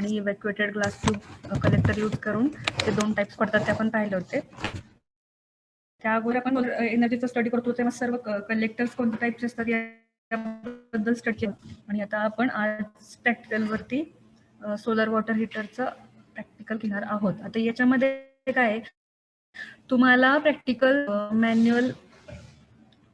आणि इव्हॅक्युएटेड glass tube collector use करून ते 2 टाइप्स पडतात ते आपण पाहिले होते. त्या अगोदर आपण एनर्जीचा स्टडी करतो तेव्हा सर्व कलेक्टर्स कोणत्या टाइपचे असतात याबद्दल स्टडी आणि आता आपण आज प्रॅक्टिकलवरती सोलर वॉटर हीटरचं प्रॅक्टिकल घेणार आहोत. आता याच्यामध्ये काय तुम्हाला प्रॅक्टिकल मॅन्युअल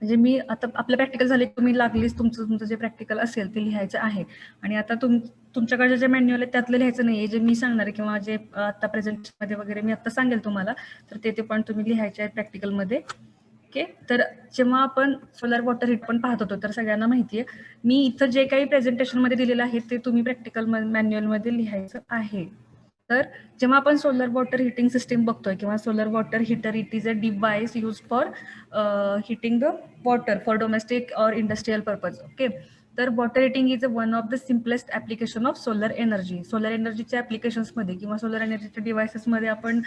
म्हणजे मी आता आपलं प्रॅक्टिकल झाले तुम्ही लागलीच तुमचं जे प्रॅक्टिकल असेल ते लिहायचं आहे आणि आता तुमच्याकडे जे मॅन्युअल आहे त्यातलं लिहायचं नाही जे मी सांगणार आहे किंवा जे आता प्रेझेंटेशनमध्ये वगैरे मी आता सांगेल तुम्हाला तर ते पण तुम्ही लिहायचे आहेत प्रॅक्टिकलमध्ये. ओके, तर जेव्हा आपण सोलर वॉटर हीट पण पाहत होतो तर सगळ्यांना माहिती आहे मी इथं जे काही प्रेझेंटेशनमध्ये दिलेलं आहे ते तुम्ही प्रॅक्टिकल मॅन्युअलमध्ये लिहायचं आहे. तर जेव्हा आपण सोलर वॉटर हीटिंग सिस्टीम बघतोय किंवा solar water heater it is a device use for heating the water for domestic or industrial purpose. Okay, तर water heating is one of the simplest application of solar energy. Solar एनर्जीच्या ऍप्लिकेशन्समध्ये किंवा solar एनर्जीच्या डिव्हाइसेसमध्ये आपण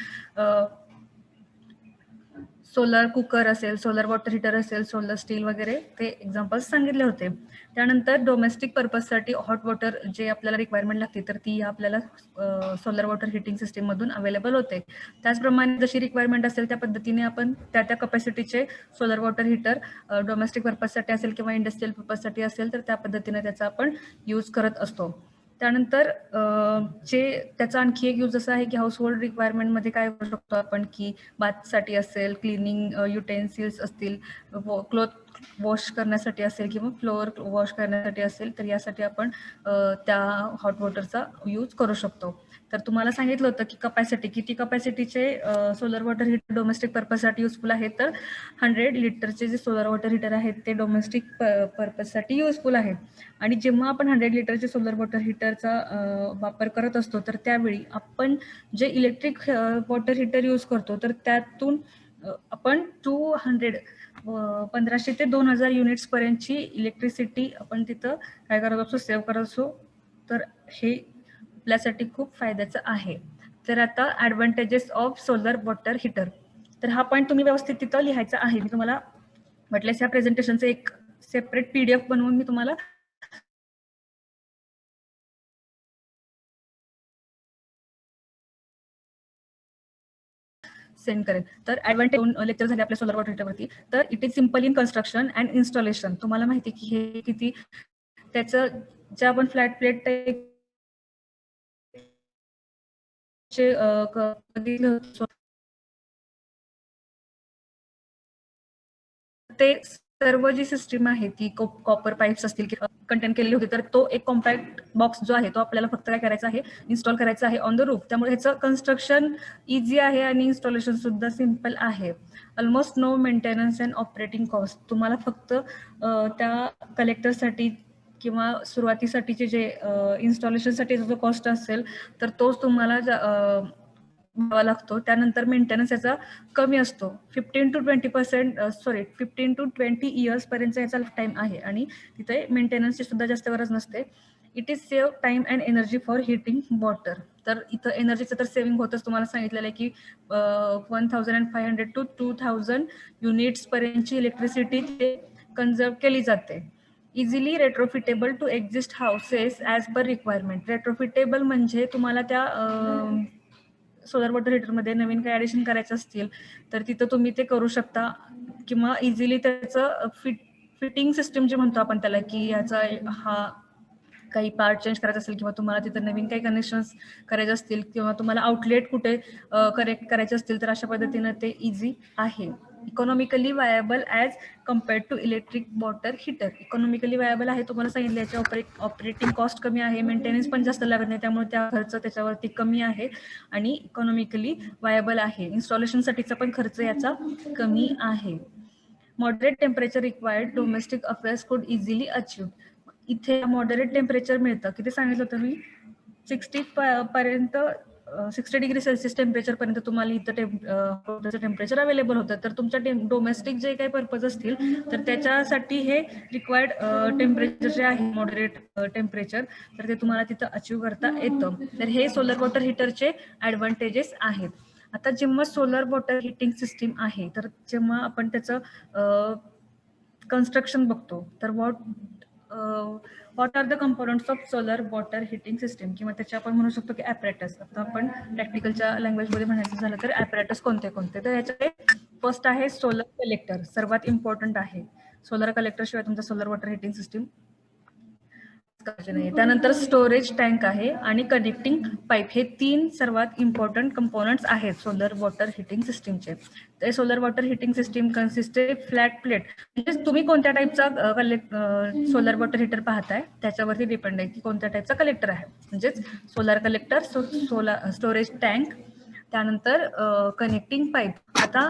solar cooker असेल, solar water heater असेल, solar still वगैरे ते एक्झाम्पल्स सांगितले होते. त्यानंतर डोमेस्टिक पर्पजसाठी हॉट वॉटर जे आपल्याला रिक्वायरमेंट लागते तर ती आपल्याला सोलर वॉटर हीटिंग सिस्टीममधून अवेलेबल होते. त्याचप्रमाणे जशी रिक्वायरमेंट असेल त्या पद्धतीने आपण त्या कपॅसिटीचे सोलर वॉटर हीटर डोमेस्टिक पर्पजसाठी असेल किंवा इंडस्ट्रियल पर्पजसाठी असेल तर त्या पद्धतीने त्याचा आपण यूज करत असतो. त्यानंतर जे त्याचा आणखी एक यूज असा आहे की हाऊसहोल्ड रिक्वायरमेंटमध्ये काय करू शकतो आपण की बाथसाठी असेल, क्लिनिंग युटेन्सिल्स असतील, क्लोथ वॉश करण्यासाठी असेल किंवा फ्लोअर वॉश करण्यासाठी असेल तर यासाठी आपण त्या हॉट वॉटरचा यूज करू शकतो. तर तुम्हाला सांगितलं होतं की कपॅसिटी किती कपॅसिटीचे सोलर वॉटर हीटर डोमेस्टिक पर्पजसाठी युजफुल आहेत तर 100 लिटरचे जे सोलर वॉटर हीटर आहेत ते डोमेस्टिक पर्पजसाठी युजफुल आहेत. आणि जेव्हा आपण 100 लिटरचे सोलर वॉटर हीटरचा वापर करत असतो तर त्यावेळी आपण जे इलेक्ट्रिक वॉटर हीटर यूज करतो तर त्यातून आपण 1500 ते 2000 युनिट्स पर्यंतची इलेक्ट्रिसिटी आपण तिथं काय करत असतो सेव्ह करत असतो. तर हे आपल्यासाठी खूप फायद्याचं आहे. तर आता advantages of solar water heater तर हा पॉईंट तुम्ही व्यवस्थित तिथं लिहायचा आहे. मी तुम्हाला म्हटल्यास ह्या प्रेझेंटेशनचं एक सेपरेट PDF बनवून मी तुम्हाला सेंड करेन. तर ॲडव्हान्टेज लेक्चर झाले आपल्या सोलर वॉटर हीटरवरती. तर it is simple in construction and installation. तुम्हाला माहिती की हे किती त्याचं जे आपण फ्लॅट प्लेट ते सर्व जी सिस्टीम आहे ती कॉपर पाईप्स असतील कंटेन केलेली होती तर तो एक कॉम्पॅक्ट बॉक्स जो आहे तो आपल्याला फक्त काय करायचा आहे इन्स्टॉल करायचा आहे ऑन द रूफ. त्यामुळे ह्याचं कन्स्ट्रक्शन इझी आहे आणि इन्स्टॉलेशन सुद्धा सिम्पल आहे. Almost no maintenance and operating cost. तुम्हाला फक्त त्या कलेक्टरसाठी किंवा सुरुवातीसाठीचे जे इन्स्टॉलेशनसाठी जो कॉस्ट असेल तर तोच तुम्हाला द्यावा लागतो. त्यानंतर मेंटेनन्स याचा कमी असतो. 15 to 20 इयर्स पर्यंत याचा टाइम आहे आणि तिथे मेंटेनन्सची सुद्धा जास्त गरज नसते. It is save time and energy for heating water. तर इथं एनर्जीचं तर सेव्हिंग होतच. तुम्हाला सांगितलेलं आहे की 1500 to 2000 युनिट्स पर्यंतची इलेक्ट्रिसिटी ते कन्झर्व केली जाते. Easily retrofitable to exist houses as per requirement. Retrofitable म्हणजे तुम्हाला त्या सोलर वॉटर हीटरमध्ये नवीन काही ॲडिशन करायचं असतील तर तिथं तुम्ही ते करू शकता किंवा इझिली त्याचं फिटिंग सिस्टीम जे म्हणतो आपण त्याला की याचा हा काही पार्ट चेंज करायचा असेल किंवा तुम्हाला तिथं नवीन काही कनेक्शन्स करायचे असतील किंवा तुम्हाला आउटलेट कुठे करेक्ट करायचे असतील तर अशा पद्धतीनं ते इझी आहे. Economically viable as compared to electric water heater. Economically viable आहे तुम्हाला सांगितलं याच्या ऑपरेटिंग कॉस्ट कमी आहे, मेंटेनन्स पण जास्त लागत नाही त्यामुळे त्या खर्च त्याच्यावरती कमी आहे आणि इकॉनॉमिकली वायबल आहे. इन्स्टॉलेशनसाठीचा पण खर्च याचा कमी आहे. Moderate temperature required domestic affairs कुड इझिली अचीव. इथे मॉडरेट टेम्परेचर मिळतं. किती सांगितलं होतं मी 60 पर्यंत 60 डिग्री सेल्सिअस टेम्परेचर पर्यंत तुम्हाला इथं टेम्परेचर अवेलेबल होतं. तर तुमच्या डोमेस्टिक जे काही पर्पज असतील तर त्याच्यासाठी हे रिक्वायर्ड टेम्परेचर जे आहे मॉडरेट टेम्परेचर तर ते तुम्हाला तिथं अचीव करता येतं. तर हे सोलर वॉटर हीटरचे ॲडव्हान्टेजेस आहेत. आता जेव्हा सोलर वॉटर हीटिंग सिस्टीम आहे तर जेव्हा आपण त्याचं कन्स्ट्रक्शन बघतो तर what are the components of solar water heating system, किंवा त्याचे आपण म्हणू शकतो की ॲपरेटस. आता आपण प्रॅक्टिकलच्या लँग्वेजमध्ये म्हणायचं झालं तर ॲपरेटस कोणते कोणते, तर याच्यात फर्स्ट आहे सोलर कलेक्टर, सर्वात इम्पॉर्टंट आहे. सोलर कलेक्टर शिवाय तुमचं सोलर वॉटर हिटिंग सिस्टीम नाही. त्यानंतर स्टोरेज टँक आहे आणि कनेक्टिंग पाईप, हे 3 सर्वात इम्पॉर्टंट कंपोनंट्स आहेत सोलर वॉटर हिटिंग सिस्टीमचे. ते solar water heating system consisted flat plate, म्हणजे तुम्ही कोणत्या टाईपचा सोलर वॉटर हिटर पाहताय त्याच्यावरती डिपेंड आहे की कोणत्या टाईपचा कलेक्टर आहे. म्हणजेच solar collector, solar storage tank, त्यानंतर कनेक्टिंग पाईप. आता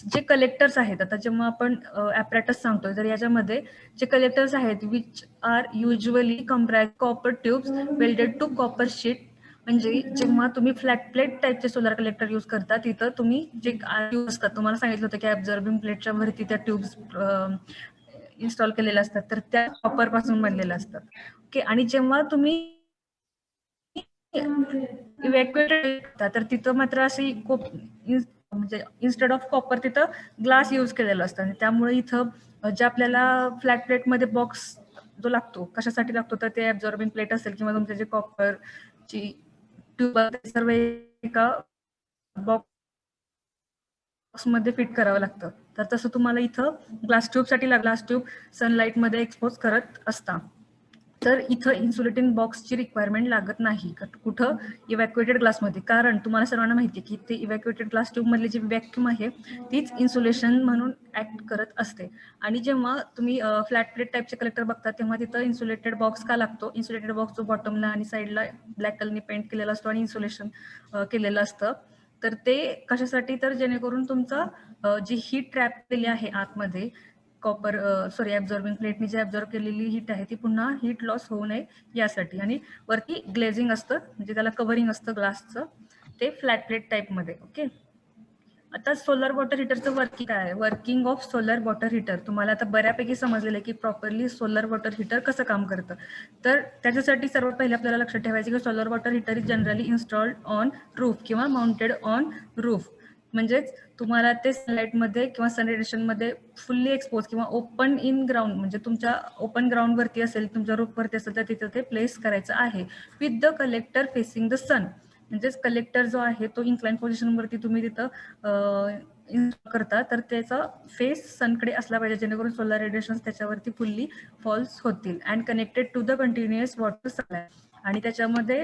जे कलेक्टर्स आहेत, आता जेव्हा आपण ॲपरेटस सांगतोय तर याच्यामध्ये जे कलेक्टर्स आहेत which are usually comprise copper tubes welded to copper sheet, म्हणजे जेव्हा तुम्ही फ्लॅट प्लेट टाईपचे सोलर कलेक्टर यूज करता तिथं तुम्ही जे यूज असतात, तुम्हाला सांगितलं होतं की ॲब्झॉर्बिंग प्लेटच्या वरती त्या ट्यूब्स इन्स्टॉल केलेल्या असतात, तर त्या कॉपर पासून बनलेल्या असतात. ओके, आणि जेव्हा तुम्ही इव्हॅक्युएटेड तर तिथं मात्र अशी म्हणजे इन्स्टेड ऑफ कॉपर तिथं ग्लास यूज केलेलं असतं, आणि त्यामुळे इथं जे आपल्याला फ्लॅट प्लेटमध्ये बॉक्स जो लागतो, कशासाठी लागतो तर ते ॲब्झॉर्बिंग प्लेट असेल किंवा तुमचे जे कॉपरची ट्यूब सर्व एका बॉक्समध्ये फिट करावं लागतं. तर तसं तुम्हाला इथं ग्लास ट्यूबसाठी ग्लास ट्यूब सनलाईटमध्ये एक्सपोज करत असता, तर इथं इन्सुलेटिंग बॉक्सची रिक्वायरमेंट लागत नाही कुठं इव्हॅक्युएटेड ग्लासमध्ये, कारण तुम्हाला सर्वांना माहिती आहे की ते इव्हॅक्युएटेड ग्लास ट्यूबमधली जी व्हॅक्यूम आहे तीच इन्सुलेशन म्हणून ऍक्ट करत असते. आणि जेव्हा तुम्ही फ्लॅट प्लेट टाईपचे कलेक्टर बघता तेव्हा तिथं इन्सुलेटेड बॉक्स का लागतो, इन्सुलेटेड बॉक्स जो बॉटमला आणि साईडला ब्लॅक कलरने पेंट केलेला असतो आणि इन्सुलेशन केलेलं असतं, तर ते कशासाठी, तर जेणेकरून तुमचं जी हीट ट्रॅप केली आहे आतमध्ये कॉपर ॲब्झॉर्बिंग प्लेटनी जी ॲब्झॉर्ब केलेली हीट आहे ती पुन्हा हीट लॉस होऊ नये यासाठी. आणि वरती ग्लेझिंग असतं, म्हणजे त्याला कव्हरिंग असतं ग्लासचं, ते फ्लॅट प्लेट टाईपमध्ये. ओके, आता सोलर वॉटर हिटरचं वर्किंग काय आहे, working of solar water heater तुम्हाला आता बऱ्यापैकी समजलेलं आहे की प्रॉपरली सोलर वॉटर हिटर कसं काम करतं. तर त्याच्यासाठी सर्वात पहिले आपल्याला लक्षात ठेवायचं की solar water heater is generally installed on roof किंवा माउंटेड ऑन रूफ, म्हणजेच तुम्हाला ते सनलाईटमध्ये किंवा सन रेडिएशनमध्ये फुल्ली एक्सपोज किंवा ओपन इन ग्राउंड, म्हणजे तुमच्या ओपन ग्राउंडवरती असेल, तुमच्या रूफवरती असेल तर तिथं ते प्लेस करायचं आहे with the collector facing the sun, म्हणजेच कलेक्टर जो आहे तो इन्क्लाइन पोझिशनवरती तुम्ही तिथं इन्स्टॉल करता, तर त्याचा फेस सनकडे असला पाहिजे जेणेकरून सोलर रेडिएशन त्याच्यावरती फुल्ली फॉल्स होतील. And connected to the continuous water supply, आणि त्याच्यामध्ये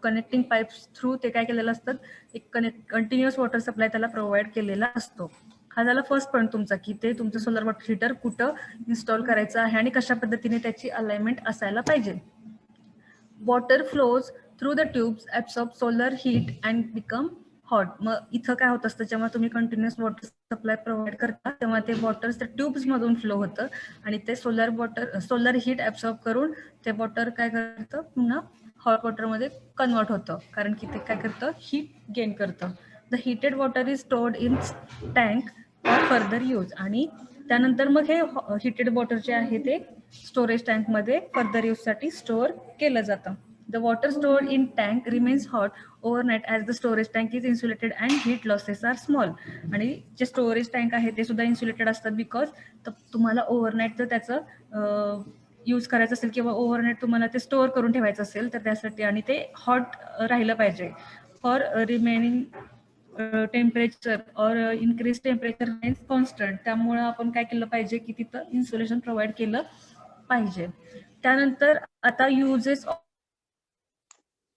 कनेक्टिंग पाईप्स थ्रू ते काय केलेलं असतं, एक कंटिन्युअस वॉटर सप्लाय त्याला प्रोव्हाइड केलेला असतो. हा झाला फर्स्ट पॉईंट तुमचा की ते तुमचं सोलर वॉटर हिटर कुठं इन्स्टॉल करायचं आहे आणि कशा पद्धतीने त्याची अलाइनमेंट असायला पाहिजे. Water flows through the tubes absorb solar heat and become hot. मग इथं काय होत असतं, जेव्हा तुम्ही कंटिन्युअस वॉटर सप्लाय प्रोव्हाइड करता तेव्हा ते वॉटर त्या ट्यूब्स मधून फ्लो होतं आणि ते सोलर हीट ॲब्सॉर्ब करून ते वॉटर काय करतं, पुन्हा हॉट वॉटरमध्ये कन्वर्ट होतं, कारण की ते काय करतं, हीट गेन करतं. The heated water is stored in tank for further use, आणि त्यानंतर मग हे हीटेड वॉटर जे आहे ते स्टोरेज टँकमध्ये फर्दर यूजसाठी स्टोअर केलं जातं. The water stored in tank remains hot overnight as the storage tank is insulated and heat losses are small. आणि जे स्टोरेज टँक आहे ते सुद्धा इन्सुलेटेड असतात बिकॉज तुम्हाला ओव्हरनाईट जर त्याचं यूज करायचं असेल किंवा ओव्हरनाईट तुम्हाला ते स्टोअर करून ठेवायचं असेल तर त्यासाठी, आणि ते हॉट राहिलं पाहिजे फॉर रिमेनिंग टेम्परेचर और इन्क्रीज टेम्परेचर रिमेन्स कॉन्स्टंट. त्यामुळं आपण काय केलं पाहिजे की तिथं इन्सुलेशन प्रोव्हाइड केलं पाहिजे. त्यानंतर आता uses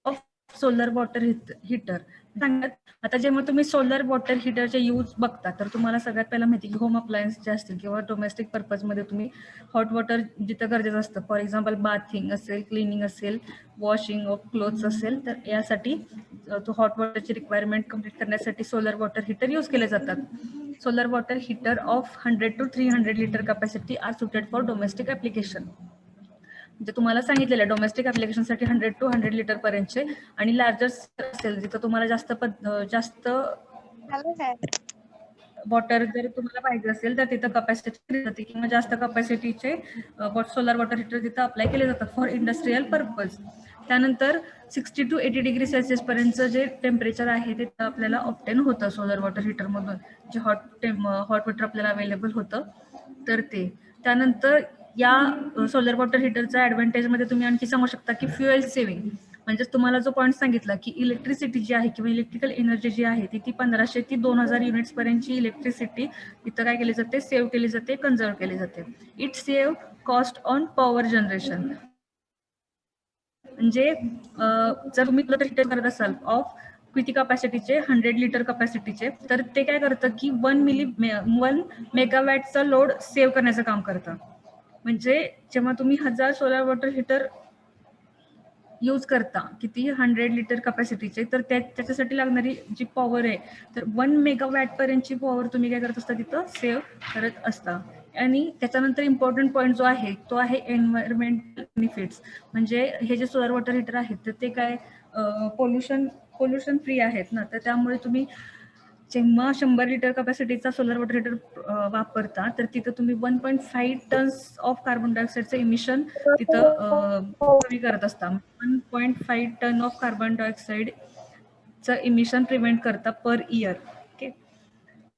of solar water heater सांगतात. आता जेव्हा तुम्ही सोलर वॉटर हिटरचे यूज बघता तर तुम्हाला सगळ्यात पहिला माहिती की होम अप्लायन्स जे असतील किंवा डोमेस्टिक पर्पजमध्ये तुम्ही हॉट वॉटर जिथं गरजेचं असतं, फॉर एक्झाम्पल बाथिंग असेल, क्लिनिंग असेल, वॉशिंग ऑफ क्लोथ्स असेल, तर यासाठी तो हॉट वॉटरची रिक्वायरमेंट कम्प्लीट करण्यासाठी सोलर वॉटर हिटर यूज केले जातात. Solar water heater of 100 to 300 litre capacity are suited for domestic application. म्हणजे तुम्हाला सांगितलेलं आहे डोमेस्टिक ॲप्लिकेशनसाठी 100 to 100 लिटर पर्यंतचे, आणि लार्जर असेल जिथं तुम्हाला जास्त वॉटर जर तुम्हाला पाहिजे असेल तर तिथं कपॅसिटी जाते किंवा जास्त कपॅसिटीचे सोलर वॉटर हिटर तिथं अप्लाय केले जातात फॉर इंडस्ट्रियल पर्पज. त्यानंतर 60 to 80 डिग्री सेल्सिअस पर्यंतचं जे टेम्परेचर आहे ते आपल्याला ऑप्टेन होतं सोलर वॉटर हिटरमधून, जे हॉट वॉटर आपल्याला अवेलेबल होतं तर ते. त्यानंतर या सोलर वॉटर हीटरचा ऍडव्हान्टेज मध्ये तुम्ही आणखी सांगू शकता की फ्युएल सेव्हिंग, म्हणजे तुम्हाला जो पॉईंट सांगितला की इलेक्ट्रिसिटी जी आहे किंवा इलेक्ट्रिकल एनर्जी जी आहे ती 1500 ते 2000 युनिट्स पर्यंतची इलेक्ट्रिसिटी इथं काय केली जाते, सेव्ह केली जाते, कन्झर्व केली जाते. It save cost on power generation. म्हणजे जर तुम्ही हीटर करत असाल ऑफ किती कपॅसिटीचे, 100 लिटर कपॅसिटीचे, तर ते काय करतं की 1 मेगावॅटचा लोड सेव्ह करण्याचं काम करतं. म्हणजे जेव्हा तुम्ही 1000 सोलर वॉटर हीटर यूज करता किती 100 लिटर कपॅसिटीचे, तर त्याच्यासाठी लागणारी जी पॉवर आहे तर 1 मेगावॅट पर्यंतची पॉवर तुम्ही काय करत असता तिथं सेव्ह करत असता. आणि त्याच्यानंतर इम्पॉर्टंट पॉईंट जो आहे तो आहे एन्व्हायरमेंटल बेनिफिट्स. म्हणजे हे जे सोलर वॉटर हीटर आहेत तर ते काय पोल्युशन फ्री आहेत ना, तर त्यामुळे तुम्ही जेव्हा 100 लिटर कपॅसिटीचा सोलर वॉटर हीटर वापरता तर तिथं तुम्ही 1.5 टन्स ऑफ कार्बन डायऑक्साईडचं इमिशन तिथं कमी करत असता. 1.5 टन ऑफ कार्बन डायऑक्साईडचं इमिशन प्रिव्हेंट करता पर इयर. ओके.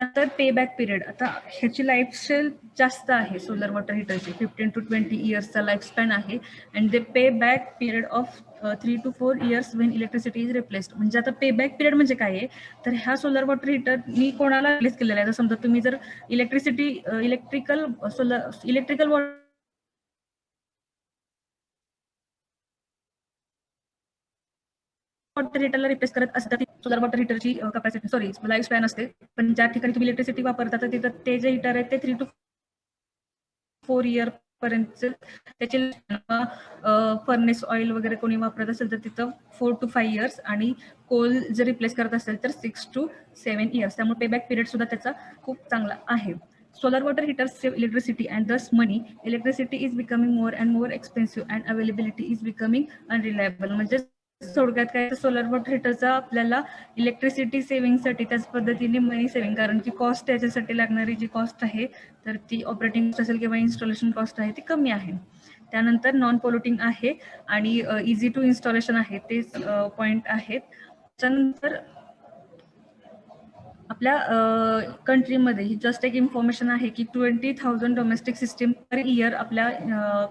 नंतर पे बॅक पिरियड. आता ह्याची लाईफस्टाईल जास्त आहे सोलर वॉटर हीटरची, 15 to 20 इयर्सचा लाईफ स्पॅन आहे. And they pay back period of 3 to 4 years when electricity is replaced. म्हणजे आता पे बॅक पिरियड म्हणजे काय आहे, तर ह्या सोलर वॉटर हीटर मी कोणाला रिप्लेस केलेला आहे, तर समजा तुम्ही जर इलेक्ट्रिकल वॉटर हीटरला रिप्लेस करत असतात, सोलर वॉटर हीटरची कपॅसिटी लाईफ स्पॅन असते. पण ज्या ठिकाणी तुम्ही इलेक्ट्रिसिटी वापरता तर तिथं ते जे हीटर आहे ते 3 to 4 इयर पर्यंत त्याचे फर्नेस ऑइल वगैरे कोणी वापरत असेल तर तिथं 4 to 5 इयर्स, आणि कोल जर रिप्लेस करत असेल तर 6 to 7 इयर्स. त्यामुळे पेबॅक पिरियड सुद्धा त्याचा खूप चांगला आहे. Solar water heaters save electricity and दस मनी. Electricity is becoming more and more expensive and availability is becoming unreliable. म्हणजे थोडक्यात काय, सोलर वॉटर हीटरचा आपल्याला इलेक्ट्रिसिटी सेव्हिंगसाठी त्याच पद्धतीने मनी सेव्हिंग, कारण की कॉस्ट त्याच्यासाठी लागणारी जी कॉस्ट आहे तर ती ऑपरेटिंग कॉस्ट असेल किंवा इन्स्टॉलेशन कॉस्ट आहे ती कमी आहे. त्यानंतर नॉन पोल्युटिंग आहे आणि इझी टू इन्स्टॉलेशन आहे, तेच पॉइंट आहेत. त्यानंतर आपल्या कंट्रीमध्ये ही जस्ट एक इन्फॉर्मेशन आहे की 20,000 डोमेस्टिक सिस्टीम पर इयर आपल्या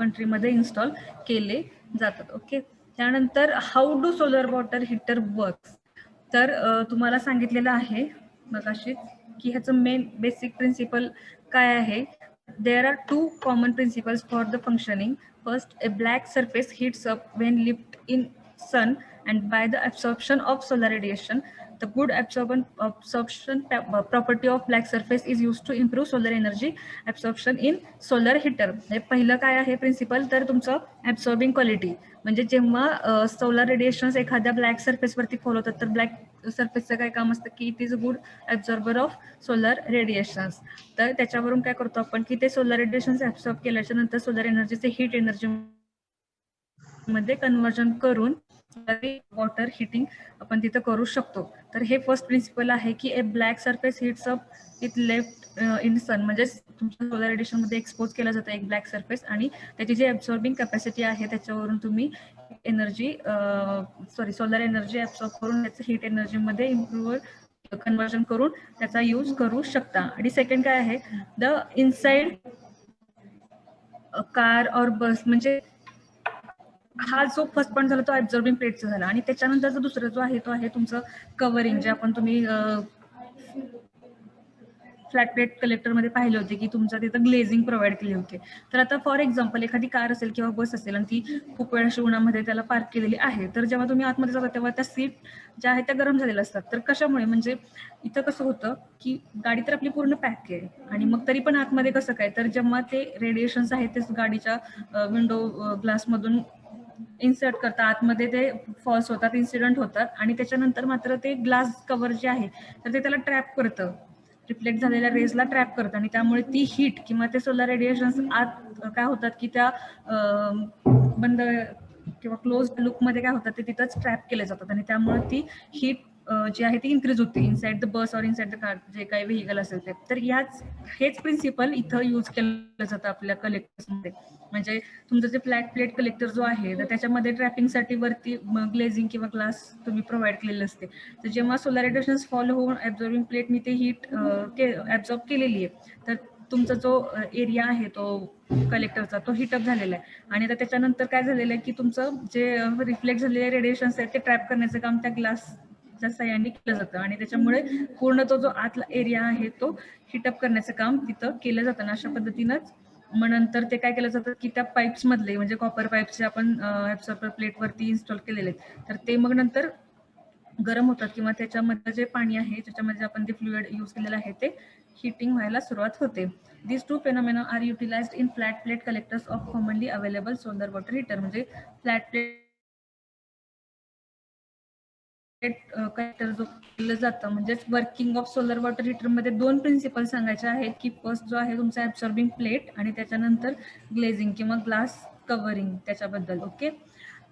कंट्रीमध्ये इन्स्टॉल केले जातात. ओके. त्यानंतर how do solar water heater work, तर तुम्हाला सांगितलेलं आहे मगाशीच की ह्याचं मेन बेसिक प्रिन्सिपल काय आहे. There are 2 common principles for the functioning. First, a black surface heats up when lit in sun and by the absorption of solar radiation. The good absorption property of black surface is used to improve solar energy absorption in solar heater. पहिलं काय आहे principal, तर तुमचं absorbing quality. म्हणजे जेव्हा solar radiations एखाद्या black सरफेसवरती fall होतात तर ब्लॅक सरफेसचं काय काम असतं की it is a good absorber of solar radiations. तर त्याच्यावरून काय करतो आपण की ते सोलर रेडिएशन्स ऍब्सॉर्ब केल्याच्या नंतर सोलर एनर्जीचे हीट एनर्जी मध्ये कन्वर्जन करून वॉटर हिटिंग आपण तिथं करू शकतो. तर हे फर्स्ट प्रिन्सिपल आहे की a black surface heats up with left in sun. म्हणजे तुमच्या सोलर रेडिएशन मध्ये एक्सपोज केलं जातं एक ब्लॅक सरफेस, आणि त्याची जी ऍब्सॉर्बिंग कॅपॅसिटी आहे त्याच्यावरून तुम्ही सोलर एनर्जी ऍब्सॉर्ब करून त्याचं हीट एनर्जी मध्ये इम्प्रूव्ह कन्वर्जन करून त्याचा यूज करू शकता. आणि सेकंड काय आहे, द इनसाइड कार और बस. म्हणजे हा जो फर्स्ट पॉईंट झाला तो ऍब्झॉर्बिंग प्लेटचा झाला, आणि त्याच्यानंतर दुसरा जो आहे तो आहे तुमचं कव्हरिंग, जे आपण तुम्ही फ्लॅट प्लेट कलेक्टरमध्ये पाहिले होते की तुमच्या तिथं ग्लेझिंग प्रोव्हाइड केली होती. तर आता फॉर एक्झाम्पल एखादी कार असेल किंवा बस असेल आणि ती खूप वेळ अशी उन्हामध्ये त्याला पार्क केलेली आहे, तर जेव्हा तुम्ही आतमध्ये जाता तेव्हा त्या सीट ज्या आहेत त्या गरम झालेल्या असतात. तर कशामुळे, म्हणजे इथं कसं होतं की गाडी तर आपली पूर्ण पॅक आहे आणि मग तरी पण आतमध्ये कसं काय, तर जेव्हा ते रेडिएशन्स आहेत ते गाडीच्या विंडो ग्लासमधून इन्सर्ट करतात आतमध्ये, ते फॉल्स होतात, इन्सिडेंट होतात, आणि त्याच्यानंतर मात्र ते ग्लास कव्हर जे आहे तर ते त्याला ट्रॅप करतं, रिफ्लेक्ट झालेल्या रेजला ट्रॅप करतं, आणि त्यामुळे ती हीट किंवा ते सोलर रेडिएशन्स आत काय होतात की त्या बंद किंवा क्लोज लुकमध्ये काय होतात ते तिथंच ट्रॅप केले जातात, आणि त्यामुळे ती हीट जी आहे ती इन्क्रीज होते इनसाइड द बस और इनसाइड द कार, जे काही व्हेकल असेल ते. तर हेच प्रिन्सिपल इथं यूज केलं जातं आपल्या कलेक्टर्समध्ये. म्हणजे तुमचं जे फ्लॅट प्लेट कलेक्टर जो आहे तर त्याच्यामध्ये ट्रॅपिंगसाठी वरती ग्लेझिंग किंवा ग्लास तुम्ही प्रोव्हाइड केलेले असते. तर जेव्हा सोलर रेडिएशन्स फॉल होऊन ऍब्झॉर्बिंग प्लेटनी ते हीट ऍब्झॉर्ब केलेली आहे तर तुमचा जो एरिया आहे तो कलेक्टरचा तो हिटअप झालेला आहे आणि आता त्याच्यानंतर काय झालेलं आहे की तुमचं जे रिफ्लेक्ट झालेले रेडिएशन्स आहेत ते ट्रॅप करण्याचं काम त्या ग्लासच्या साह्याने केलं जातं आणि त्याच्यामुळे पूर्ण तो जो आतला एरिया आहे तो हिटअप करण्याचं काम तिथं केलं जातं आणि अशा पद्धतीनंच मग नंतर ते काय केलं जातं की त्या पाईप्स मधले म्हणजे कॉपर पाईप्स जे आपण ऍब्सॉर्बर प्लेटवरती इन्स्टॉल केलेले आहेत तर ते मग नंतर गरम होतात किंवा त्याच्यामध्ये जे पाणी आहे त्याच्यामध्ये आपण जे फ्लुइड यूज केलेलं आहे ते हीटिंग व्हायला सुरुवात होते. These two phenomena are utilized in flat plate collectors of commonly available solar water heater. म्हणजे फ्लॅट प्लेट कलेक्टर जो केलं जातं म्हणजेच working of solar water heater मध्ये दोन प्रिन्सिपल सांगायचे आहेत की फर्स्ट जो आहे तुमचा ऍब्सॉर्बिंग प्लेट आणि त्याच्यानंतर ग्लेझिंग किंवा ग्लास कव्हरिंग त्याच्याबद्दल. ओके,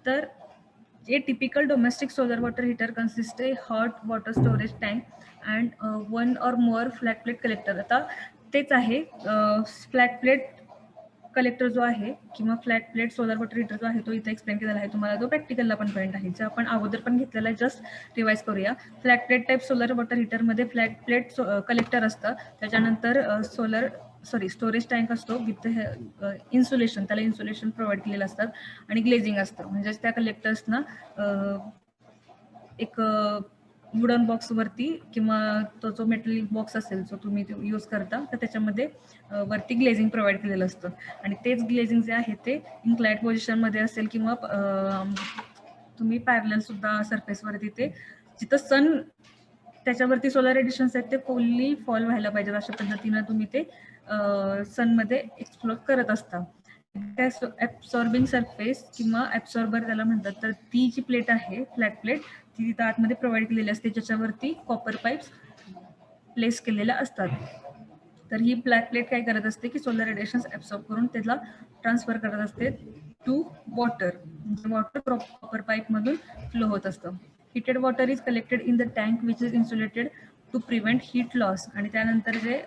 तर a typical domestic solar water heater consists a hot water storage tank and one or more flat plate collector. आता तेच आहे फ्लॅट प्लेट कलेक्टर जो आहे किंवा flat plate solar water heater जो आहे तो इथे एक्सप्लेन केलेला आहे तुम्हाला, तो प्रॅक्टिकलला पण पॉईंट आहे जे आपण अगोदर पण घेतलेला आहे. जस्ट रिवाइज करूया. Flat plate type solar water हीटरमध्ये फ्लॅट प्लेट कलेक्टर असतं, त्याच्यानंतर स्टोरेज टँक असतो विथ इन्सुलेशन, त्याला इन्सुलेशन प्रोव्हाइड केलेलं असतात आणि ग्लेझिंग असतं. म्हणजेच त्या कलेक्टर्सना एक वुडन बॉक्सवरती किंवा तो जो मेटल बॉक्स असेल जो तुम्ही यूज करता तर त्याच्यामध्ये वरती ग्लेझिंग प्रोव्हाइड केलेलं असतं आणि तेच ग्लेझिंग जे आहे ते इन्क्लाइड पोझिशनमध्ये असेल किंवा तुम्ही पॅरलल सुद्धा सरफेसवरती ते जिथं सन त्याच्यावरती सोलर रेडिएशन्स आहेत ते फुल्ली फॉल व्हायला पाहिजेत अशा पद्धतीनं तुम्ही ते सनमध्ये एक्सप्लोर करत असता. ऍब्सॉर्बिंग सरफेस किंवा ऍब्सॉर्बर त्याला म्हणतात, तर ती जी प्लेट आहे फ्लॅट प्लेट ती तिथं आतमध्ये प्रोव्हाइड केलेली असते ज्याच्यावरती कॉपर पाईप्स प्लेस केलेल्या असतात. तर ही फ्लॅट प्लेट काय करत असते की सोलर रेडिएशन्स ऍब्सॉर्ब करून त्याला ट्रान्सफर करत असते टू वॉटर, म्हणजे वॉटर कॉपर पाईप मधून फ्लो होत असतं. Heated water is collected in the tank which is insulated to prevent heat loss आणि त्यानंतर जे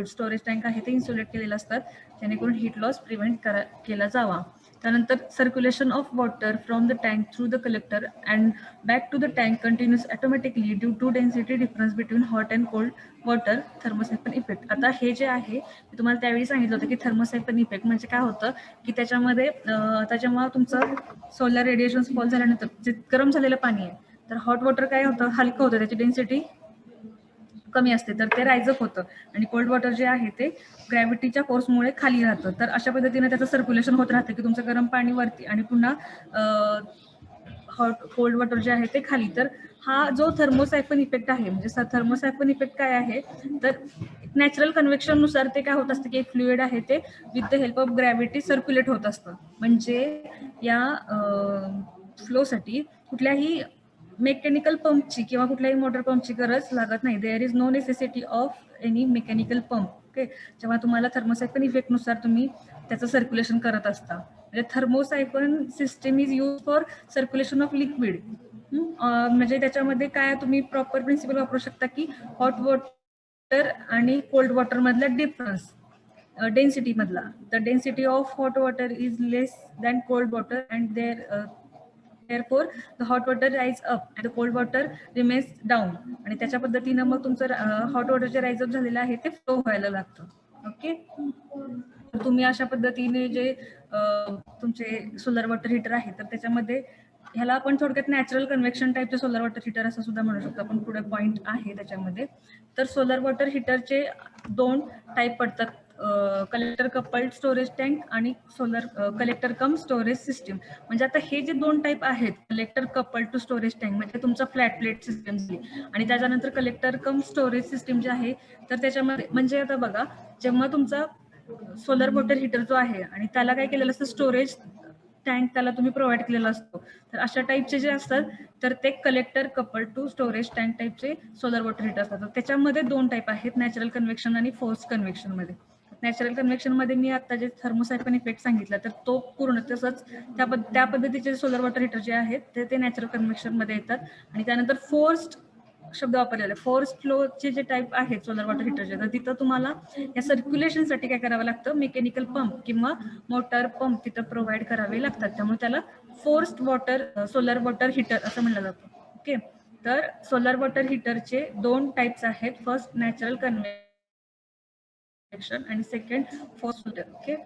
स्टोरेज टँक आहे ते इन्सुलेट केलेलं असतात जेणेकरून हीट लॉस प्रिव्हेंट केला जावा. त्यानंतर circulation of water from the tank through the collector and back to the tank continuous automatically due to density difference between hot and cold water thermosyphon effect. आता हे जे आहे मी तुम्हाला त्यावेळी सांगितलं होतं की थर्मोसायफन इफेक्ट म्हणजे काय होतं की त्याच्यामध्ये आता जेव्हा तुमचं सोलर रेडिएशन्स फॉल झाल्यानंतर जे गरम झालेलं पाणी आहे तर हॉट वॉटर काय होतं, हलकं होतं, त्याची डेन्सिटी कमी असते तर ते रायझअप होतं आणि कोल्ड वॉटर जे आहे ते ग्रॅव्हिटीच्या फोर्समुळे खाली राहतं. तर अशा पद्धतीने त्याचं सर्क्युलेशन होत राहतं की तुमचं गरम पाणी वरती आणि पुन्हा हॉट कोल्ड वॉटर जे आहे ते खाली. तर हा जो थर्मोसायफन इफेक्ट आहे म्हणजे थर्मोसायफन इफेक्ट काय आहे तर नॅचरल कन्व्हेक्शन नुसार ते काय होत असतं की एक फ्लुइड आहे ते with the help of gravity circulate होत असतं. म्हणजे या फ्लोसाठी कुठल्याही मेकॅनिकल पंपची किंवा कुठल्याही मोटर पंपची गरज लागत नाही. There is no necessity of any mechanical pump. Okay, जेव्हा तुम्हाला थर्मोसायफन इफेक्ट नुसार तुम्ही त्याचं सर्क्युलेशन करत असता. म्हणजे thermosyphon system is use for circulation of liquid. म्हणजे त्याच्यामध्ये काय तुम्ही प्रॉपर प्रिन्सिपल वापरू शकता की हॉट वॉटर आणि कोल्ड वॉटर मधला डिफरन्स डेन्सिटी मधला. The density of hot water is less than cold water and therefore the hot water rise up and the cold water remains down. आणि त्याच्या पद्धतीनं मग तुमचं हॉट वॉटर जे rise up झालेलं आहे ते फ्लो व्हायला लागतं. ओके, तुम्ही अशा पद्धतीने जे तुमचे सोलर वॉटर हीटर आहे तर त्याच्यामध्ये ह्याला आपण थोडक्यात नॅचरल कन्व्हेक्शन टाईपचे सोलर वॉटर हीटर असं सुद्धा म्हणू शकतो आपण. पुढे पॉईंट आहे त्याच्यामध्ये. तर सोलर वॉटर हीटरचे दोन टाईप पडतात, कलेक्टर कपल्ड स्टोरेज टँक आणि solar collector cum storage system. म्हणजे आता हे जे दोन टाईप आहेत collector coupled to storage tank म्हणजे तुमचा फ्लॅट प्लेट सिस्टम आणि त्याच्यानंतर कलेक्टर कम स्टोरेज सिस्टीम जे आहे तर त्याच्यामध्ये म्हणजे आता बघा जेव्हा तुमचा सोलर वॉटर हीटर जो आहे आणि त्याला काय केलेलं असतं स्टोरेज टँक त्याला तुम्ही प्रोव्हाइड केलेला असतो. तर अशा टाईपचे जे असतात तर ते collector couple to storage tank टाईपचे सोलर वॉटर हीटर असतात. त्याच्यामध्ये दोन टाईप आहेत, नॅचरल कन्व्हेक्शन आणि फोर्स कन्व्हेक्शन मध्ये. नॅचरल कन्व्हेक्शन मध्ये मी आता जे थर्मोसायफन इफेक्ट सांगितलं तर तो पूर्ण तसंच त्या पद्धतीचे सोलर वॉटर हीटर जे आहेत ते नॅचरल कन्व्हेक्शन मध्ये येतात. आणि त्यानंतर फोर्स्ड शब्द वापरलेला आहे. फोर्स फ्लोचे जे टाईप आहेत सोलर वॉटर हीटरचे तर तिथं तुम्हाला या सर्क्युलेशनसाठी काय करावं लागतं, मेकॅनिकल पंप किंवा मोटर पंप तिथं प्रोव्हाइड करावे लागतात. त्यामुळे त्याला forced water solar water heater असं म्हणलं जातं. ओके, तर सोलर वॉटर हीटरचे दोन टाईप्स आहेत. First natural convection convection, and second forced filter. Okay.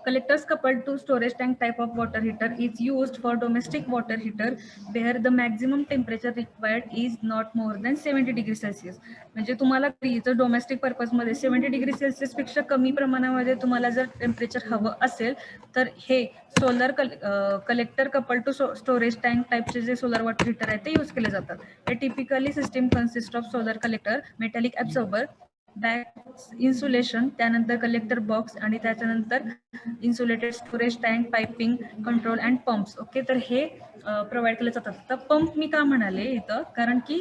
Collectors coupled to storage tank type of water heater is used for domestic water heater where the maximum temperature required is not more than 70 degree Celsius. म्हणजे तुम्हाला जर domestic पर्पजमध्ये 70 degree Celsius पेक्षा कमी प्रमाणामध्ये तुम्हाला जर temperature हवं असेल तर हे solar collector couple to storage tank टाईपचे जे सोलर वॉटर हिटर आहेत ते यूज केले जातात. हे typically system consist of solar collector, metallic absorber, back insulation, त्यानंतर कलेक्टर बॉक्स आणि त्याच्यानंतर insulated storage tank, piping, control and pumps. Okay, तर हे प्रोव्हाइड केले जातात. तर पंप मी का म्हणाले इथं, कारण की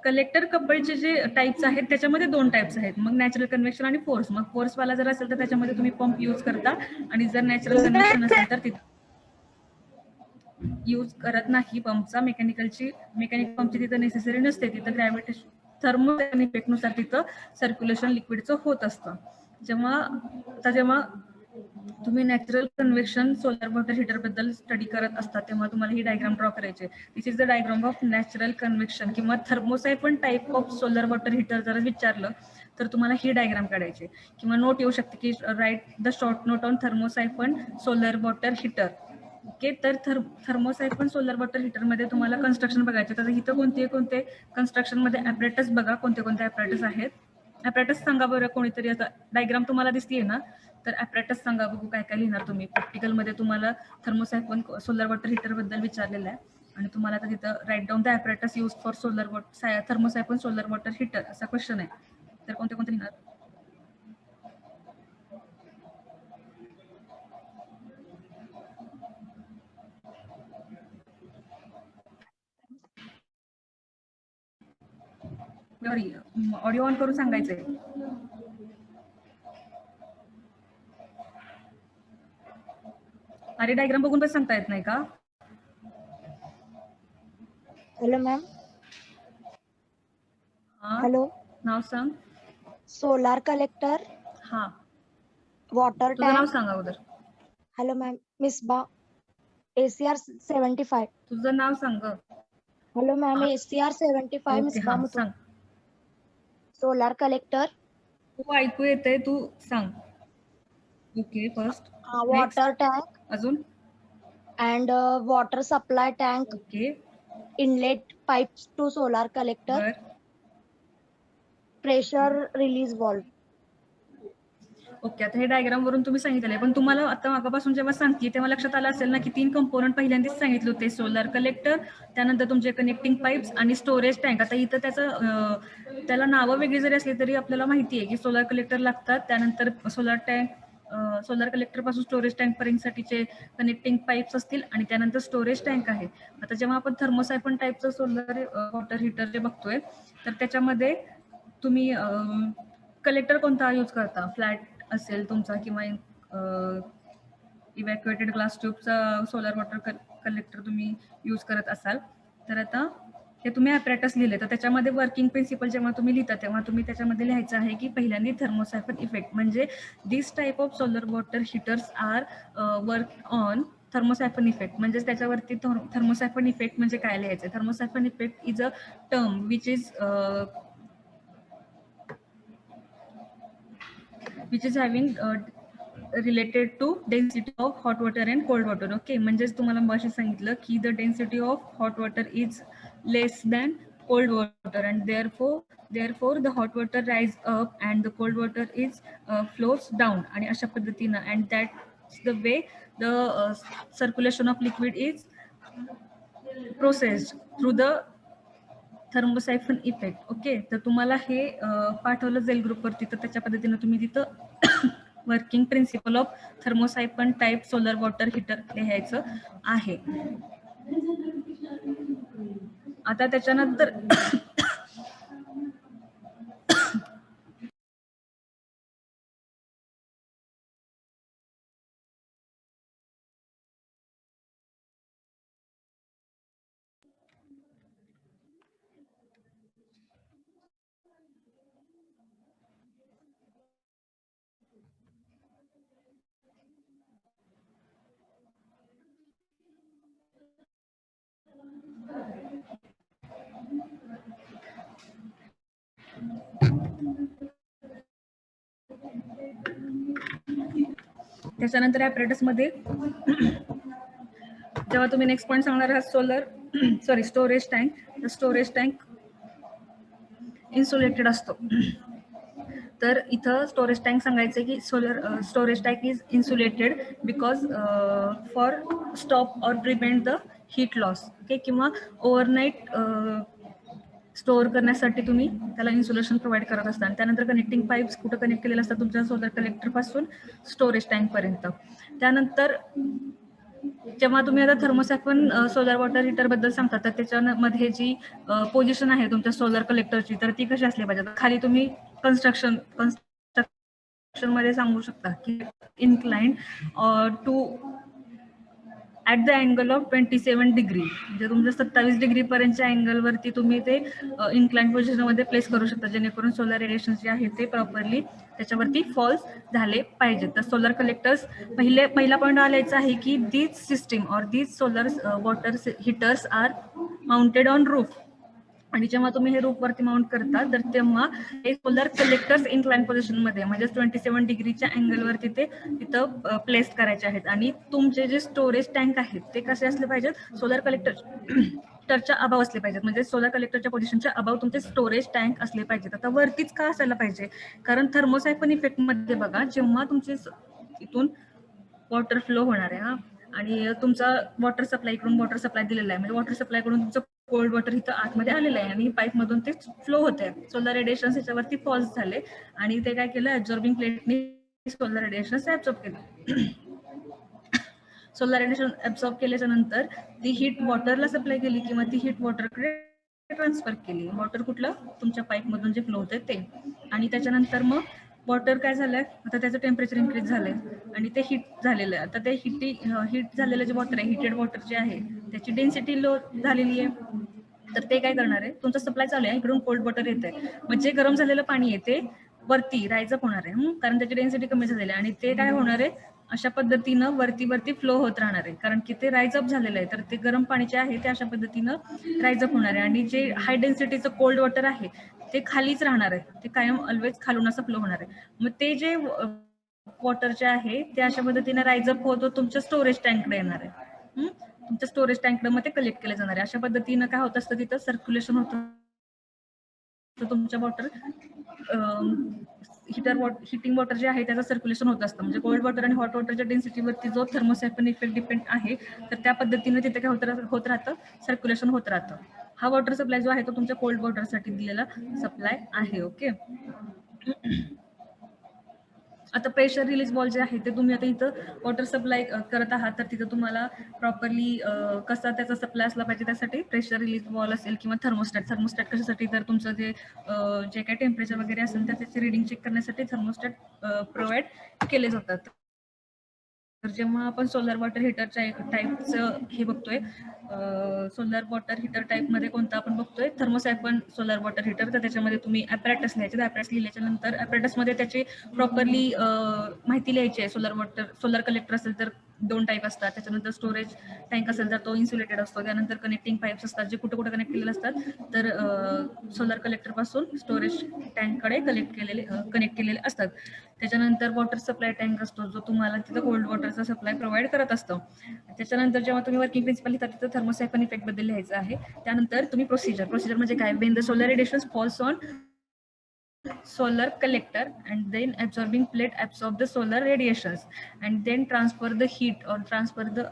कलेक्टर कपलचे जे टाईप्स आहेत त्याच्यामध्ये 2 टाईप्स आहेत. मग नॅचरल कन्व्हेक्शन आणि फोर्स. मग फोर्सवाला जर असेल तर त्याच्यामध्ये तुम्ही पंप यूज करता, आणि जर नॅचरल कन्व्हेक्शन असेल तर तिथं यूज करत नाही पंपचा. मेकॅनिक पंपची तिथं नेसेसरी नसते. तिथं ग्रॅव्हिटेशन थर्मोडायनामिक इफेक्टनुसार तिथं सर्क्युलेशन लिक्विडचं होत असतं. जेव्हा तुम्ही natural convection solar water heater बद्दल स्टडी करत असता तेव्हा तुम्हाला ही डायग्राम ड्रॉ करायची. This is the diagram of natural convection किंवा thermosyphon type of solar water heater जर विचारलं तर तुम्हाला ही डायग्राम काढायची, किंवा नोट येऊ शकते की write the short note on thermosyphon solar water heater. Okay, तर थर्मोसायफन सोलर वॉटर हीटरमध्ये तुम्हाला कन्स्ट्रक्शन बघायचे. तर इथं कोणते कन्स्ट्रक्शनमध्ये ॲपरेटस बघा, कोणते ॲपरेटस आहेत. ॲपरेटस सांगा बरं कोणीतरी. आता डायग्राम तुम्हाला दिसतीये ना, तर ॲपरेटस सांगा बघू काय काय लिहिणार तुम्ही. प्रॅक्टिकलमध्ये तुम्हाला थर्मोसायफन सोलर वॉटर हीटर बद्दल विचारलेलं आहे आणि तुम्हाला आता तिथं write down the apparatus use for thermosyphon solar water heater असा क्वेश्चन आहे. तर कोणते लिहिणार. ऑडिओ ऑन करून सांगायचंय. अरे डायग्राम बघून पण सांगता येत नाही का? Hello ma'am. हॅलो, नाव सांग. सोलार कलेक्टर, हा, वॉटर तुझं नाव टँक. सांग अगोदर. Hello ma'am, Misbah, ACR 75. तुझं नाव सांग. Hello ma'am, ACR 75 okay, Misbah हा मुतू. सांग. सोलार कलेक्टर, तू ऐकू येतंय, तू सांग. Okay, first. वॉटर टँक अजून. And water supply tank, okay, inlet pipes to solar collector, बर. Pressure release valve. ओके, आता हे डायग्राम वरून तुम्ही सांगितलंय, पण तुम्हाला आता मागापासून जेव्हा सांगते तेव्हा लक्षात आलं असेल ना की 3 कंपोनंट पहिल्यांदाच सांगितले होते. सोलर कलेक्टर, त्यानंतर तुमचे कनेक्टिंग पाईप्स आणि स्टोरेज टँक. आता इथं त्याला नावं वेगळी जरी असली तरी आपल्याला माहिती आहे की सोलर कलेक्टर लागतात, त्यानंतर सोलर कलेक्टर पासून स्टोरेज टँक पर्यंतसाठीचे कनेक्टिंग पाईप्स असतील, आणि त्यानंतर स्टोरेज टँक आहे. आता जेव्हा आपण थर्मोसायफन टाईपचं सोलर वॉटर हीटर जे बघतोय तर त्याच्यामध्ये तुम्ही कलेक्टर कोणता यूज करता. फ्लॅट असेल तुमचा किंवा इव्हॅक्युएटेड ग्लास ट्यूबचा सोलर वॉटर कलेक्टर तुम्ही यूज करत असाल तर आता हे तुम्ही ॲपरेटस लिहिले, तर त्याच्यामध्ये वर्किंग प्रिन्सिपल जेव्हा तुम्ही लिहिता तेव्हा तुम्ही त्याच्यामध्ये लिहायचं आहे की पहिल्यांदा थर्मोसायफन इफेक्ट, म्हणजे this type of solar water heaters are work on thermosyphon effect. म्हणजेच त्याच्यावरती थर्मोसायफन इफेक्ट म्हणजे काय लिहायचं. Thermosyphon effect is a term which is having related to density of hot water and cold water. Okay, म्हणजेच तुम्हाला मगाशी सांगितलं की the density of hot water is less than cold water and therefore the hot water rise up and the cold water is flows down, आणि अशा पद्धतीनं, and that's the way the circulation of liquid is processed through the thermosyphon effect. Okay, तर तुम्हाला हे पाठवलं जाईल ग्रुपवरती, तर त्याच्या पद्धतीनं तुम्ही तिथं working principle of thermosyphon type solar water heater लिहायचं आहे. आता त्याच्यानंतर त्याच्यानंतर ॲपरेटस मध्ये जेव्हा तुम्ही नेक्स्ट पॉईंट सांगणार आहात स्टोरेज टँक, तर स्टोरेज टँक इन्सुलेटेड असतो. तर इथं स्टोरेज टँक सांगायचं की storage tank is insulated because for stop or prevent the heat loss. Okay, किंवा ओव्हरनाईट स्टोअर करण्यासाठी तुम्ही त्याला इन्सुलेशन प्रोव्हाइड करत असता. आणि त्यानंतर कनेक्टिंग पाईप्स कुठं कनेक्ट केलेले असतात तुमच्या सोलर कलेक्टर पासून स्टोरेज टँक पर्यंत. त्यानंतर जेव्हा तुम्ही आता थर्मोसायफन सोलर वॉटर हीटर बद्दल सांगता, तर त्याच्यामध्ये जी पोझिशन आहे तुमच्या सोलर कलेक्टरची, तर ती कशी असली पाहिजे. खाली तुम्ही कन्स्ट्रक्शन मध्ये सांगू शकता की inclined to at the angle of 27 degree, म्हणजे तुमच्या 27 डिग्री पर्यंतच्या अँगलवरती तुम्ही ते इन्क्लाइंड पोझिशनमध्ये प्लेस करू शकता, जेणेकरून सोलर रेडिएशन जे आहे ते प्रॉपरली त्याच्यावरती फॉल्स झाले पाहिजेत. तर सोलर कलेक्टर्स पहिला पॉईंट आलायचा आहे की these system or these solar water heaters are mounted on roof. आणि जेव्हा तुम्ही हे रूफवरती माउंट करता, तर तेव्हा हे सोलर कलेक्टर्स इन्क्लाइन पोझिशनमध्ये म्हणजे 27 डिग्रीच्या अँगलवरती ते तिथं प्लेस करायचे आहेत. आणि तुमचे जे स्टोरेज टँक आहेत ते कसे असले पाहिजेत, सोलर कलेक्टरच्या अबाव असले पाहिजेत. म्हणजे सोलर कलेक्टरच्या पोझिशनच्या अबाव तुमचे स्टोरेज टँक असले पाहिजेत. आता वरतीच का असायला पाहिजे, कारण थर्मोसायफन इफेक्टमध्ये बघा, जेव्हा तुमचे इथून वॉटर फ्लो होणार आहे आणि तुमचा वॉटर सप्लाय कडून वॉटर सप्लाय दिलेला आहे, म्हणजे वॉटर सप्लाय कडून तुमचं कोल्ड वॉटर इथं आतमध्ये आलेलं आहे आणि पाईप मधून ते फ्लो होते. सोलर रेडिएशन याच्यावरती पॉज झाले आणि ते काय केलं, ऍब्झॉर्बिंग प्लेटनी सोलर रेडिएशन ऍब्झॉर्ब केलं. सोलर रेडिएशन ऍब्झॉर्ब केल्याच्या नंतर ती हीट वॉटरला सप्लाय केली किंवा ती हीट वॉटरकडे ट्रान्सफर केली. वॉटर कुठलं, तुमच्या पाईप मधून जे फ्लो होते ते. आणि त्याच्यानंतर मग वॉटर काय झालंय, आता त्याचं टेम्परेचर इन्क्रीज झालंय आणि ते हीट झालेलं आहे. आता ते हीट झालेलं जे वॉटर आहे, हिटेड वॉटर जे आहे, त्याची डेन्सिटी लो झालेली आहे. तर ते काय करणार आहे, तुमचा सप्लाय चालू आहे, इकडून कोल्ड वॉटर येत आहे, म्हणजे गरम झालेलं पाणी आहे ते वरती रायझअप होणार आहे, कारण त्याची डेन्सिटी कमी झालेली आहे. आणि ते काय होणार आहे, अशा पद्धतीनं वरती फ्लो होत राहणार आहे, कारण की ते रायझअप झालेलं आहे. तर ते गरम पाणी जे आहे ते अशा पद्धतीनं रायझअप होणार आहे. आणि जे हाय डेन्सिटीचं कोल्ड वॉटर आहे ते खालीच राहणार आहे, ते कायम ऑलवेज खालून असं फ्लो होणार आहे. मग ते जे वॉटर जे आहे ते अशा पद्धतीने रायझअप होतो तुमच्या स्टोरेज टँककडे येणार आहे. तुमच्या स्टोरेज टँककडे मग ते कलेक्ट केले जाणार आहे. अशा पद्धतीनं काय होत असतं, तिथं सर्क्युलेशन होतं तुमच्या वॉटर हिटिंग वॉटर जे आहे त्याचं सर्क्युलेशन होत असतं. म्हणजे कोल्ड वॉटर आणि हॉट वॉटरच्या डेन्सिटीवरती जो थर्मोसायफन इफेक्ट डिपेंड आहे, तर त्या पद्धतीने तिथे काय होत राहतं, सर्क्युलेशन होत राहतं. हा वॉटर सप्लाय जो आहे तो तुमच्या कोल्ड वॉटरसाठी दिलेला सप्लाय आहे. ओके, आता प्रेशर रिलीज वॉल जे आहे ते तुम्ही आता इथं वॉटर सप्लाय करत आहात, तर तिथं तुम्हाला प्रॉपरली कसा त्याचा सप्लाय असला पाहिजे, त्यासाठी प्रेशर रिलीज वॉल असेल किंवा थर्मोस्टॅट कशासाठी, तर तुमचं जे काही टेम्परेचर वगैरे असेल तर त्याची रिडिंग चेक करण्यासाठी थर्मोस्टॅट प्रोव्हाइड केले जातात. तर जेव्हा आपण सोलर वॉटर हिटरच्या टाईपचं हे बघतोय, सोलर वॉटर हिटर टाईपमध्ये कोणता आपण बघतोय, थर्मोसायफन सोलर वॉटर हिटर, तर त्याच्यामध्ये तुम्ही ॲपरेटस लिहायचे. ॲपरेटस लिहिल्याच्या नंतर ॲपरेटसमध्ये त्याची प्रॉपरली माहिती लिहायची आहे. सोलर कलेक्टर असेल तर 2 टाईप असतात, त्याच्यानंतर स्टोरेज टँक असेल तर तो इन्सुलेटेड असतो, त्यानंतर कनेक्टिंग पाईप्स असतात जे कुठे कनेक्ट केलेले असतात, तर सोलर कलेक्टर पासून स्टोरेज टँककडे कनेक्ट केलेले असतात. त्याच्यानंतर वॉटर सप्लाय टँक असतो, जो तुम्हाला तिथं कोल्ड वॉटरचा सप्लाय प्रोव्हाइड करत असतो. त्याच्यानंतर जेव्हा तुम्ही वर्किंग प्रिन्सिपल लिहिता, तिथं थर्मोसायफन इफेक्ट बद्दल लिहायचं आहे. त्यानंतर तुम्ही प्रोसिजर म्हणजे काय, Wien the solar radiation falls on solar collector and then absorbing plate absorb the solar radiations and then transfer the heat or transfer the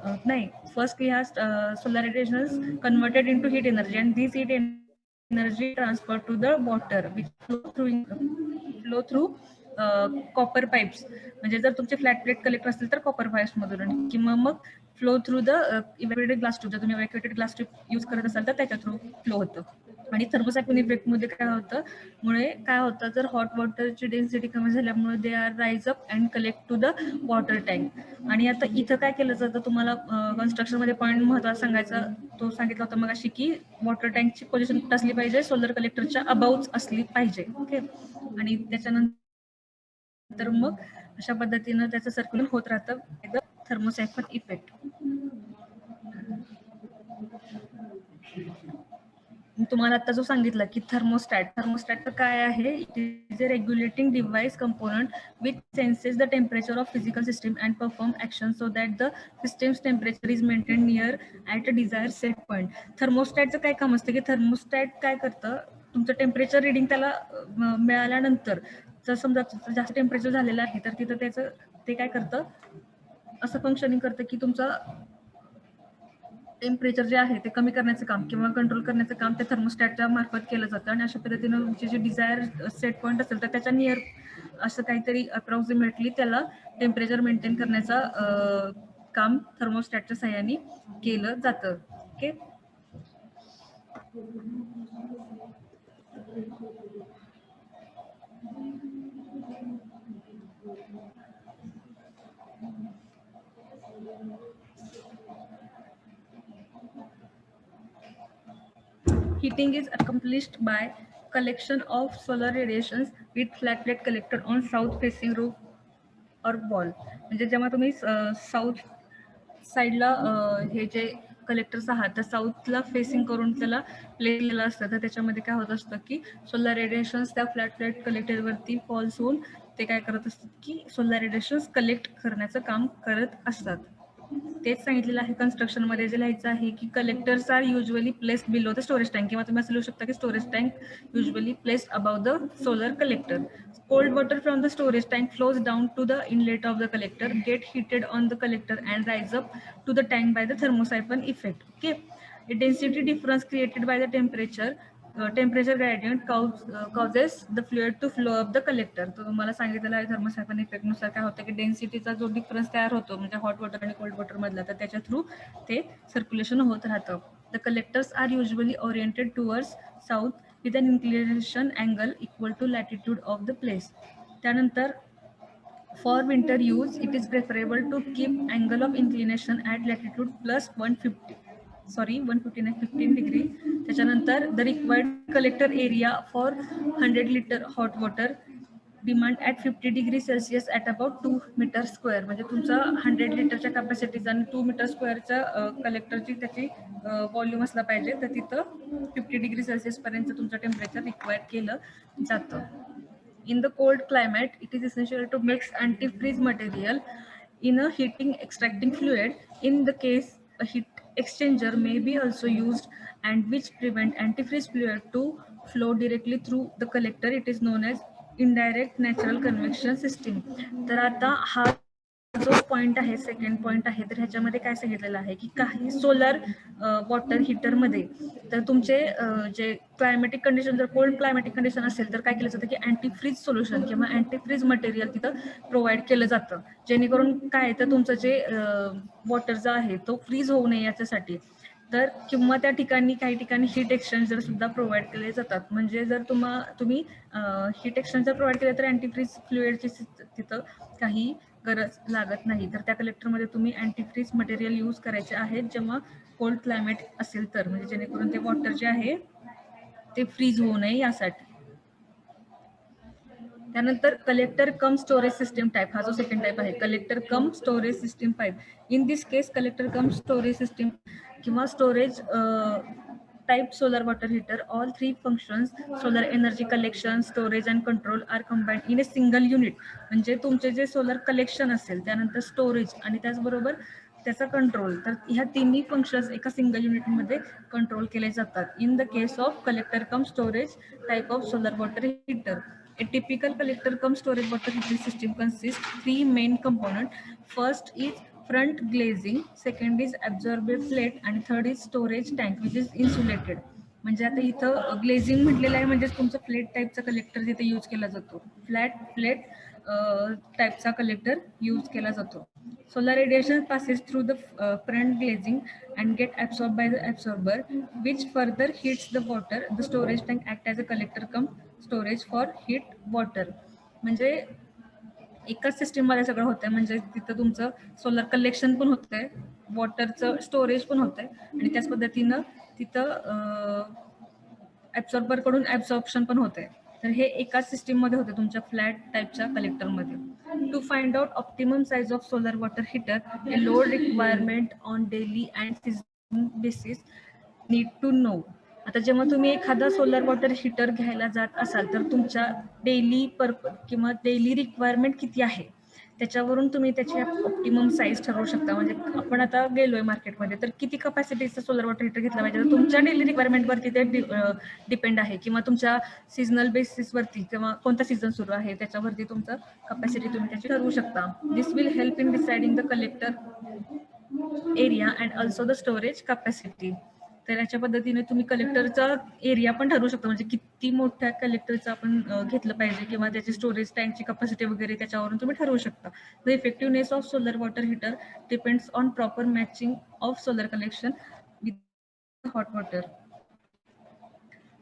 first we have solar radiations converted into heat energy and this heat energy transferred to the water which flow through copper pipes. म्हणजे जर तुमचे flat plate collector असतील तर copper pipes मधून, किंवा मग flow through the evacuated glass tube, जर तुम्ही इव्हॅक्युएटेड ग्लास ट्यूब यूज करत असाल तर त्याच्या थ्रू फ्लो होतं. आणि थर्मोसायफन इफेक्ट मध्ये काय होतं, जर हॉट वॉटरची डेन्सिटी कमी झाल्यामुळे they are rise up and collect to the water tank. आणि आता इथं काय केलं जातं, तुम्हाला कन्स्ट्रक्शन मध्ये पॉईंट महत्त्वाचा सांगायचा तो सांगितला होता मग अशी, की वॉटर टँकची पोझिशन कुठं असली पाहिजे, सोलर कलेक्टरच्या अबाउच असली पाहिजे. ओके, आणि त्याच्यानंतर मग अशा पद्धतीनं त्याचं सर्क्युलेशन होत राहतं तुम्हाला आता जो सांगितलं की थर्मोस्टॅट तर काय आहे, it is a regulating device component which senses the temperature of physical system and perform action so that the system's temperature is maintain near at a desire set point. थर्मोस्टॅटचं काय काम असतं की थर्मोस्टॅट काय करतं, तुमचं टेम्परेचर रिडिंग त्याला मिळाल्यानंतर जर समजा जास्त टेम्परेचर झालेलं आहे तर तिथं त्याचं ते काय करतं, असं फंक्शनिंग करतं की तुमचं टेम्परेचर जे आहे ते कमी करण्याचं काम किंवा कंट्रोल करण्याचं काम त्या थर्मोस्टॅटच्या मार्फत केलं जातं. आणि अशा पद्धतीनं तुमचे जे डिझायर सेट पॉईंट असेल तर त्याच्या नियर असं काहीतरी अप्रॉक्सिमेटली त्याला टेम्परेचर मेंटेन करण्याचा काम थर्मोस्टॅटच्या सहाय्याने केलं जातं. Okay. Heating is accomplished by collection of solar radiations with flat plate collector on south facing roof or wall. म्हणजे जेव्हा तुम्ही साऊथ साईडला हे जे कलेक्टर्स आहात तर साऊथला फेसिंग करून त्याला प्ले केलेलं असतं, तर त्याच्यामध्ये काय होत असतं की सोलर रेडिएशन्स त्या फ्लॅट प्लेट कलेक्टरवरती फॉल्स होऊन ते काय करत असतात की सोलर रेडिएशन्स कलेक्ट करण्याचं काम करत असतात. तेच सांगितलेलं आहे कन्स्ट्रक्शन मध्ये जे लिहायचं आहे की collectors are usually placed below the storage tank, किंवा तुम्ही असं लिहू शकता की storage tank usually placed above the solar collector. Cold water from the storage tank flows down to the inlet of the collector, get heated on the collector and rise up to the tank by the thermosiphon effect. Okay, a density difference created by the temperature gradient causes the fluid to flow up the collector. तर तुम्हाला सांगितलेलं आहे थर्मोसायफन effect नुसार काय होतं की डेन्सिटीचा जो difference तयार होतो म्हणजे हॉट वॉटर आणि कोल्ड वॉटर मधला, तर त्याच्या थ्रू ते सर्क्युलेशन होत राहतं. The collectors are usually oriented towards south with an inclination angle equal to latitude of the place. त्यानंतर for winter use it is preferable to keep angle of inclination at latitude plus 15 degree. त्याच्यानंतर the required collector area for 100 liter hot water demand at 50 degree celsius at about 2 metre square. म्हणजे तुमचा 100 लिटरच्या कॅपॅसिटीचा आणि 2 metre स्क्वेअरच्या कलेक्टरची त्याची volume असला पाहिजे, तर तिथं 50 डिग्री सेल्सिअस पर्यंत तुमचं टेम्परेचर रिक्वायर्ड केलं जातं. In the cold climate, it is essential to mix antifreeze material in a heating extracting fluid. In the case, a heat exchanger may be also used and which prevent antifreeze fluid to flow directly through the collector. It is known as indirect natural convection system. तर आता हा जो point आहे, second point आहे, तर ह्याच्यामध्ये काय सांगितलेलं आहे की काही सोलर वॉटर हीटरमध्ये तर तुमचे जे क्लायमॅटिक कंडिशन, जर कोल्ड क्लायमॅटिक कंडिशन असेल तर काय केलं जातं की अँटीफ्रीज सोल्युशन किंवा अँटीफ्रीज मटेरियल तिथं प्रोव्हाइड केलं जातं, जेणेकरून काय तर तुमचं जे वॉटर जो आहे तो फ्रीज होऊ नये याच्यासाठी. तर किंवा त्या ठिकाणी काही ठिकाणी हीट एक्सचेंजर सुद्धा प्रोव्हाइड केले जातात. म्हणजे जर तुम्ही हीट एक्सचेंजर प्रोव्हाइड केले तर अँटीफ्रीज फ्लुइडची तिथं काही गरज लागत नाही. तर त्या कलेक्टरमध्ये तुम्ही अँटीफ्रीज मटेरियल यूज करायचे आहेत जेव्हा कोल्ड क्लायमेट असेल तर, म्हणजे जेणेकरून ते वॉटर जे आहे ते फ्रीज होऊ नये यासाठी. त्यानंतर collector cum storage system type, हा जो सेकंड टाईप आहे collector cum storage system pipe. In this case collector cum storage system किंवा storage type solar water heater, all three functions solar energy collection, storage and control are combined in a single unit. म्हणजे तुमचे जे solar collection असेल, त्यानंतर storage आणि त्याचबरोबर त्याचा control, तर ह्या तिन्ही फंक्शन्स एका सिंगल युनिटमध्ये कंट्रोल केले जातात. In the case of collector cum storage type of solar water heater, a typical collector cum storage water heating system consists three main components. First is front glazing, second is absorber plate आणि third is storage tank which is insulated. म्हणजे आता इथं glazing म्हटलेलं आहे म्हणजे तुमचं flat टाईपचा collector तिथे यूज केला जातो, फ्लॅट प्लेट टाईपचा कलेक्टर यूज केला जातो. Solar radiation passes through the front glazing and get absorbed by the absorber, which further heats the water. The storage tank act as a collector cum storage for heat water. म्हणजे एकाच system मध्ये सगळं होतंय, म्हणजे तिथं तुमचं solar collection पण होतंय, वॉटरचं स्टोरेज पण होतंय आणि त्याच पद्धतीनं तिथं ऍब्सॉर्बर कडून ऍब्सॉर्प्शन पण होतंय. तर हे एकाच सिस्टीम मध्ये होते तुमच्या फ्लॅट टाईपच्या कलेक्टरमध्ये. To find out optimum size of solar water heater, a load requirement on daily and season basis need to know. आता जेव्हा तुम्ही एखादा सोलर वॉटर हीटर घ्यायला जात असाल तर तुमच्या डेली पर्पज किंवा डेली रिक्वायरमेंट किती आहे त्याच्यावरून तुम्ही त्याची ऑप्टिमम साईज ठरवू शकता. म्हणजे आपण आता गेलोय मार्केटमध्ये तर किती कपॅसिटीचा सोलर वॉटर हीटर घेतला पाहिजे तर तुमच्या डेली रिक्वायरमेंटवरती ते डिपेंड आहे किंवा तुमच्या सीझनल बेसिसवरती किंवा कोणता सीझन सुरू आहे त्याच्यावरती तुमचं कपॅसिटी तुम्ही त्याची ठरवू शकता. This will help in deciding the collector area and also the storage capacity. तर याच्या पद्धतीने तुम्ही कलेक्टरचा एरिया पण ठरवू शकता म्हणजे किती मोठ्या कलेक्टरचं आपण घेतलं पाहिजे किंवा त्याची स्टोरेज टँकची कपॅसिटी वगैरे त्याच्यावरून तुम्ही ठरवू शकता. The effectiveness of solar water heater depends on proper matching of solar collection with hot water.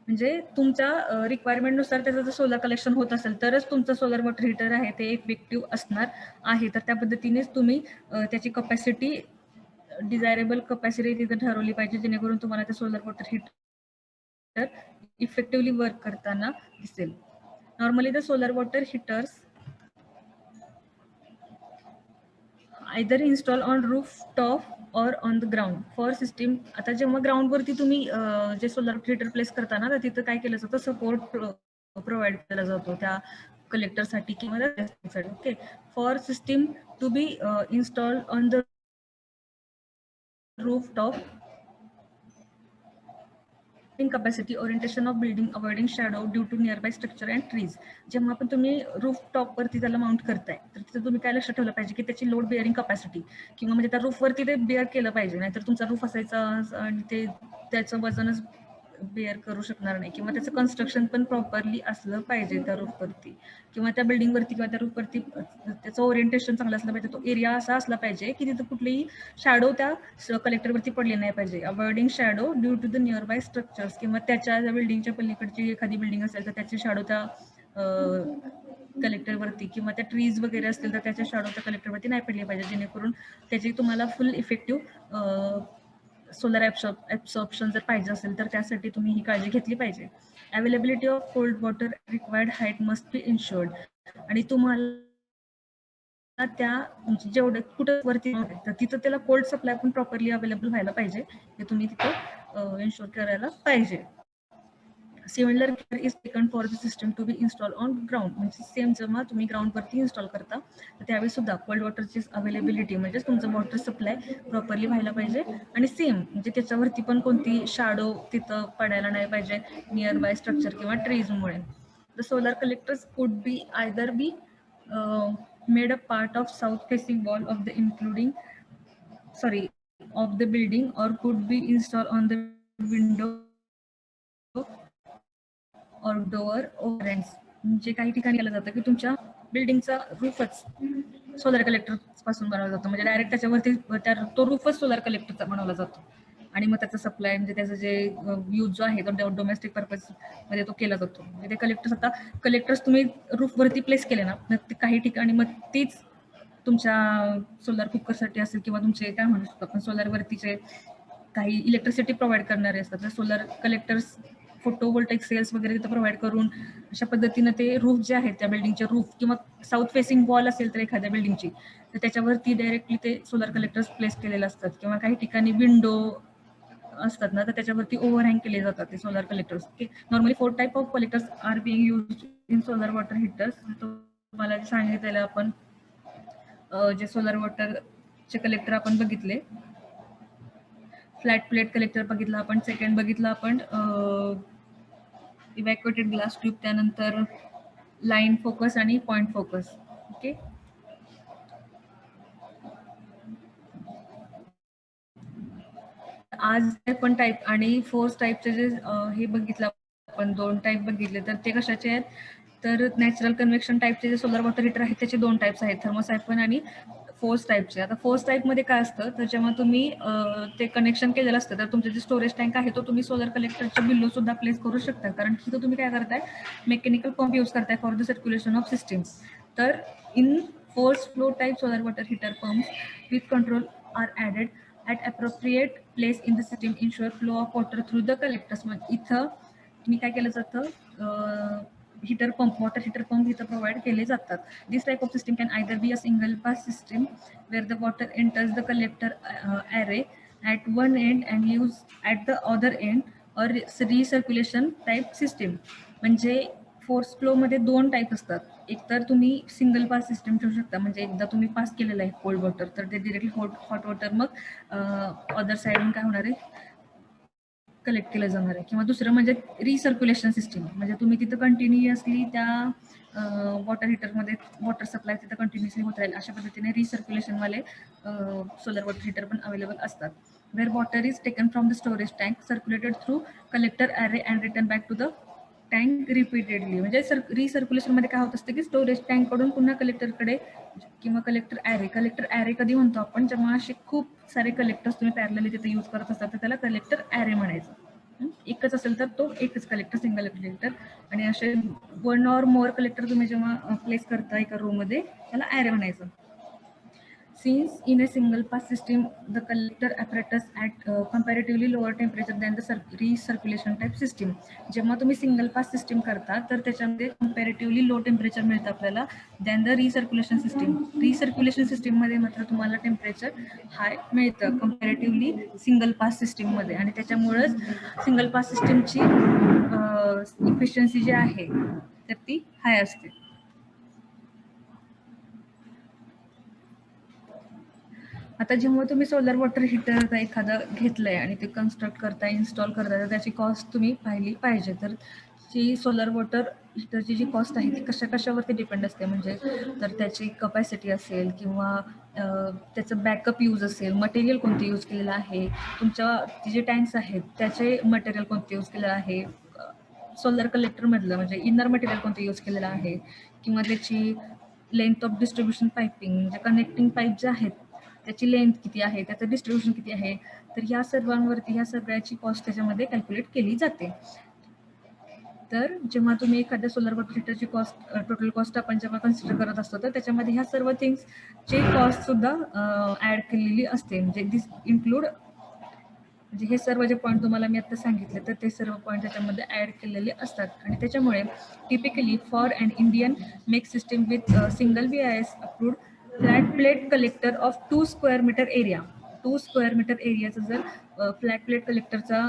म्हणजे तुमच्या रिक्वायरमेंटनुसार त्याचं जर सोलर कलेक्शन होत असेल तरच तुमचं सोलर वॉटर हीटर आहे ते इफेक्टिव्ह असणार आहे. तर त्या पद्धतीनेच तुम्ही त्याची कपॅसिटी डिझायरेबल कपॅसिटी तिथे ठरवली पाहिजे जेणेकरून तुम्हाला ते solar water heater effectively work करताना दिसेल. Normally the solar water heaters either install on rooftop or on the ground for system. आता जेव्हा ग्राउंड वरती तुम्ही जे सोलर हीटर प्लेस करता ना तर तिथं काय केलं जातं सपोर्ट प्रोव्हाइड केला जातो त्या कलेक्टरसाठी किंवा त्यासाठी. Okay, for system to be install on the rooftop in capacity orientation of building avoiding shadow due to nearby structure and trees. जेव्हा पण तुम्ही रूफ टॉप वरती त्याला माउंट करताय तर तिथे तुम्ही काय लक्षात ठेवलं पाहिजे की त्याची लोड बेअरिंग कपॅसिटी किंवा म्हणजे त्या रूफ वरती ते बेअर केलं पाहिजे नाहीतर तुमचा रूफ असायचा आणि ते त्याचं वजनच बेअर करू शकणार नाही किंवा त्याचं कन्स्ट्रक्शन पण प्रॉपरली असलं पाहिजे त्या रूफवरती किंवा त्या बिल्डिंगवरती किंवा त्या रूफवरती त्याचं ओरिएंटेशन चांगलं असलं पाहिजे. तो एरिया असा असला पाहिजे की तिथं कुठलीही शॅडो त्या कलेक्टरवरती पडली नाही पाहिजे. Avoiding shadow due to the nearby structures किंवा त्याच्या बिल्डिंगच्या पलीकडची एखादी बिल्डिंग असेल तर त्याची शॅडो त्या कलेक्टरवरती किंवा त्या ट्रीज वगैरे असतील तर त्याच्या शॅडो त्या कलेक्टरवरती नाही पडली पाहिजे जेणेकरून त्याची तुम्हाला फुल इफेक्टिव्ह सोलर ॲब्सॉर्प्शन जर पाहिजे असेल तर त्यासाठी तुम्ही ही काळजी घेतली पाहिजे. Availability of cold water required height must be ensured. आणि तुम्हाला त्या जेवढे कुठं वरती तर तिथं त्याला कोल्ड सप्लाय पण प्रॉपरली अवेलेबल व्हायला पाहिजे हे तुम्ही तिथं इन्शुअर करायला पाहिजे. Similar care is taken for the system to be install on ground. म्हणजे सेम जेव्हा तुम्ही ग्राउंडवरती इन्स्टॉल करता तर त्यावेळी सुद्धा कोल्ड वॉटरची अवेलेबिलिटी म्हणजे तुमचं वॉटर सप्लाय प्रॉपरली व्हायला पाहिजे आणि सेम म्हणजे त्याच्यावरती पण कोणती शॅडो तिथं पडायला नाही पाहिजे नियर बाय स्ट्रक्चर किंवा ट्रीजमुळे. The solar collectors could be either be made a part of south facing wall of the of the building or could be installed on the window or door or ends. म्हणजे काही ठिकाणी केलं जातं की तुमच्या बिल्डिंगचा रूफच solar collector पासून बनवला जातो म्हणजे डायरेक्ट त्याच्यावरती तो रूफच सोलर कलेक्टरचा बनवला जातो आणि मग त्याचा सप्लाय म्हणजे त्याचा जे यूज जो आहे तो डोमेस्टिक पर्पज मध्ये तो केला जातो. म्हणजे ते कलेक्टर्स तुम्ही रूफवरती प्लेस केले ना मग ते काही ठिकाणी मग तीच तुमच्या सोलर कुकरसाठी असेल किंवा तुमचे काय म्हणू शकतो आपण सोलरवरतीचे काही इलेक्ट्रिसिटी प्रोव्हाइड करणारे असतात तर सोलर कलेक्टर्स फोटोवोल्टेक सेल्स वगैरे तिथं प्रोव्हाइड करून अशा पद्धतीनं ते रूफ जे आहेत त्या बिल्डिंगचे रूफ किंवा साऊथ फेसिंग वॉल असेल तर एखाद्या बिल्डिंगची तर त्याच्यावरती डायरेक्टली ते सोलर कलेक्टर्स प्लेस केलेले असतात किंवा काही ठिकाणी विंडो असतात ना तर त्याच्यावरती ओव्हरहँग केले जातात ते solar collectors. Normally 4 type of collectors are being use in solar water heaters. तुम्हाला सांगितलेलं आपण जे सोलर वॉटरचे कलेक्टर आपण बघितले फ्लॅट प्लेट कलेक्टर बघितला आपण, सेकंड बघितला आपण इव्हॅक्युएटेड ग्लास ट्यूब, त्यानंतर लाईन फोकस आणि पॉइंट फोकस. ओके, आज पण टाईप आणि फोर्स टाईपचे जे हे बघितलं आपण 2 टाईप बघितले तर ते कशाचे आहेत तर नॅचरल कन्व्हेक्शन टाईपचे जे सोलर वॉटर हीटर आहेत त्याचे 2 टाईप्स आहेत थर्मोसायफन आणि फोर्स टाईपचे. आता फोर्स टाईपमध्ये काय असतं तर जेव्हा तुम्ही ते कनेक्शन केलेलं असतं तर तुमचं जे स्टोरेज टँक आहे तो तुम्ही सोलर कलेक्टरच्या बिलो सुद्धा प्लेस करू शकता कारण तिथं तुम्ही काय करताय मेकॅनिकल पंप यूज करताय for the circulation of systems. तर in force flow type solar water heater pumps with control are added at appropriate place in the system ensure flow of water through the collectors. म्हणजे इथं मी काय केलं जातं heater pump water heater pump इथं provide केले जातात. This type of system can either be a single pass system where the water enters the collector array at one end and leaves at the other end और रिसर्क्युलेशन type system. म्हणजे force फ्लोमध्ये 2 type असतात. एक तर तुम्ही single pass system ठेवू शकता, म्हणजे एकदा तुम्ही पास केलेलं आहे कोल्ड वॉटर तर ते डिरेक्टली हॉट वॉटर मग अदर साईडून काय होणार आहे, कलेक्ट केलं जाणार आहे. किंवा दुसरं म्हणजे रिसर्क्युलेशन सिस्टीम, म्हणजे तुम्ही तिथं कंटिन्युअसली त्या वॉटर हिटरमध्ये वॉटर सप्लाय तिथं कंटिन्युअसली होत राहील. अशा पद्धतीने रिसर्क्युलेशनवाले सोलर वॉटर हिटर पण अवेलेबल असतात. Where water is taken from the storage tank circulated through collector array and return back to the tank repeatedly. म्हणजे रिसर्क्युलेशनमध्ये काय होत असतं की स्टोरेज टँककडून पुन्हा कलेक्टरकडे किंवा कलेक्टर ॲरे कधी म्हणतो आपण, जेव्हा असे खूप सारे कलेक्टर्स तुम्ही पॅरलली तिथे यूज करत असतात तर त्याला कलेक्टर ॲरे म्हणायचं. एकच असेल तर तो एकच कलेक्टर, सिंगल कलेक्टर, आणि असे 1 or more कलेक्टर तुम्ही जेव्हा प्लेस करता एका रूममध्ये त्याला ॲरे म्हणायचं. Since in a single pass system, the collector apparatus at comparatively lower temperature than the recirculation type system. जेव्हा तुम्ही सिंगल पास सिस्टीम करता तर त्याच्यामध्ये कंपॅरेटिव्हली लो टेम्परेचर मिळतं आपल्याला दॅन द रिसर्क्युलेशन सिस्टीम. रिसर्क्युलेशन सिस्टीममध्ये मात्र तुम्हाला टेम्परेचर हाय मिळतं कंपॅरेटिव्हली सिंगल पास सिस्टीममध्ये, आणि त्याच्यामुळेच सिंगल पास सिस्टीमची इफिशियन्सी जी आहे तर ती हाय असते. आता जेव्हा तुम्ही सोलर वॉटर हिटर एखादं घेतलंय आणि ते कन्स्ट्रक्ट करताय, इन्स्टॉल करताय, तर त्याची कॉस्ट तुम्ही पाहिली पाहिजे. तर जी सोलर वॉटर हिटरची जी कॉस्ट आहे ती कशावरती डिपेंड असते, म्हणजे तर त्याची कपॅसिटी असेल किंवा त्याचं बॅकअप यूज असेल, मटेरियल कोणते यूज केलेलं आहे, तुमच्या जे टँक्स आहेत त्याचे मटेरियल कोणते यूज केलेलं आहे, सोलर कलेक्टरमधलं म्हणजे इनर मटेरियल कोणतं यूज केलेलं आहे, किंवा त्याची लेंथ ऑफ डिस्ट्रीब्युशन पाईपिंग, म्हणजे कनेक्टिंग पाईप जे आहेत त्याची लेंथ किती आहे, त्याचं डिस्ट्रीब्युशन किती आहे, तर ह्या सर्वांवरती ह्या सगळ्याची कॉस्ट त्याच्यामध्ये कॅल्क्युलेट केली जाते. तर जेव्हा तुम्ही एखाद्या सोलर वॉटर हिटरची कॉस्ट टोटल कॉस्ट आपण जेव्हा कन्सिडर करत असतो तर त्याच्यामध्ये ह्या सर्व थिंग्सची कॉस्ट सुद्धा ॲड केलेली असते. म्हणजे दिस इन्क्लूड, म्हणजे हे सर्व जे पॉईंट तुम्हाला मी आता सांगितले तर ते सर्व पॉईंट त्याच्यामध्ये ॲड केलेले असतात. आणि त्याच्यामुळे typically for an Indian make system with single BIS approved flat plate collector of 2 square meter area, 2 square meter एरियाचा जर फ्लॅट प्लेट कलेक्टरचा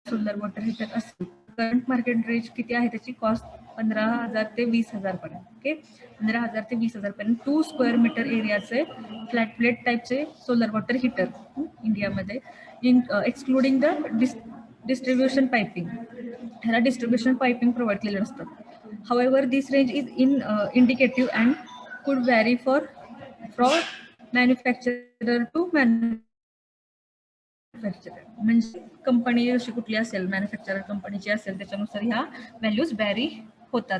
सोलर वॉटर हिटर असेल, करंट मार्केट रेंज किती आहे त्याची कॉस्ट 15,000 ते 20,000 पर्यंत. ओके, 15,000 ते 20,000 पर्यंत 2 स्क्वेअर मीटर एरियाचे फ्लॅट प्लेट टाईपचे सोलर वॉटर हिटर इंडियामध्ये, एक्सक्लुडिंग द डिस्ट्रीब्युशन पाइपिंग. ह्याला डिस्ट्रीब्युशन पाइपिंग प्रोव्हाइड केलेलं असतं. However this range is indicative and could vary from manufacturer to manufacturer. म्हणजे कंपनी अशी कुठली असेल, मॅन्युफॅक्चरर कंपनीची असेल, त्याच्यानुसार ह्या व्हॅल्यूज व्हॅरी होतात.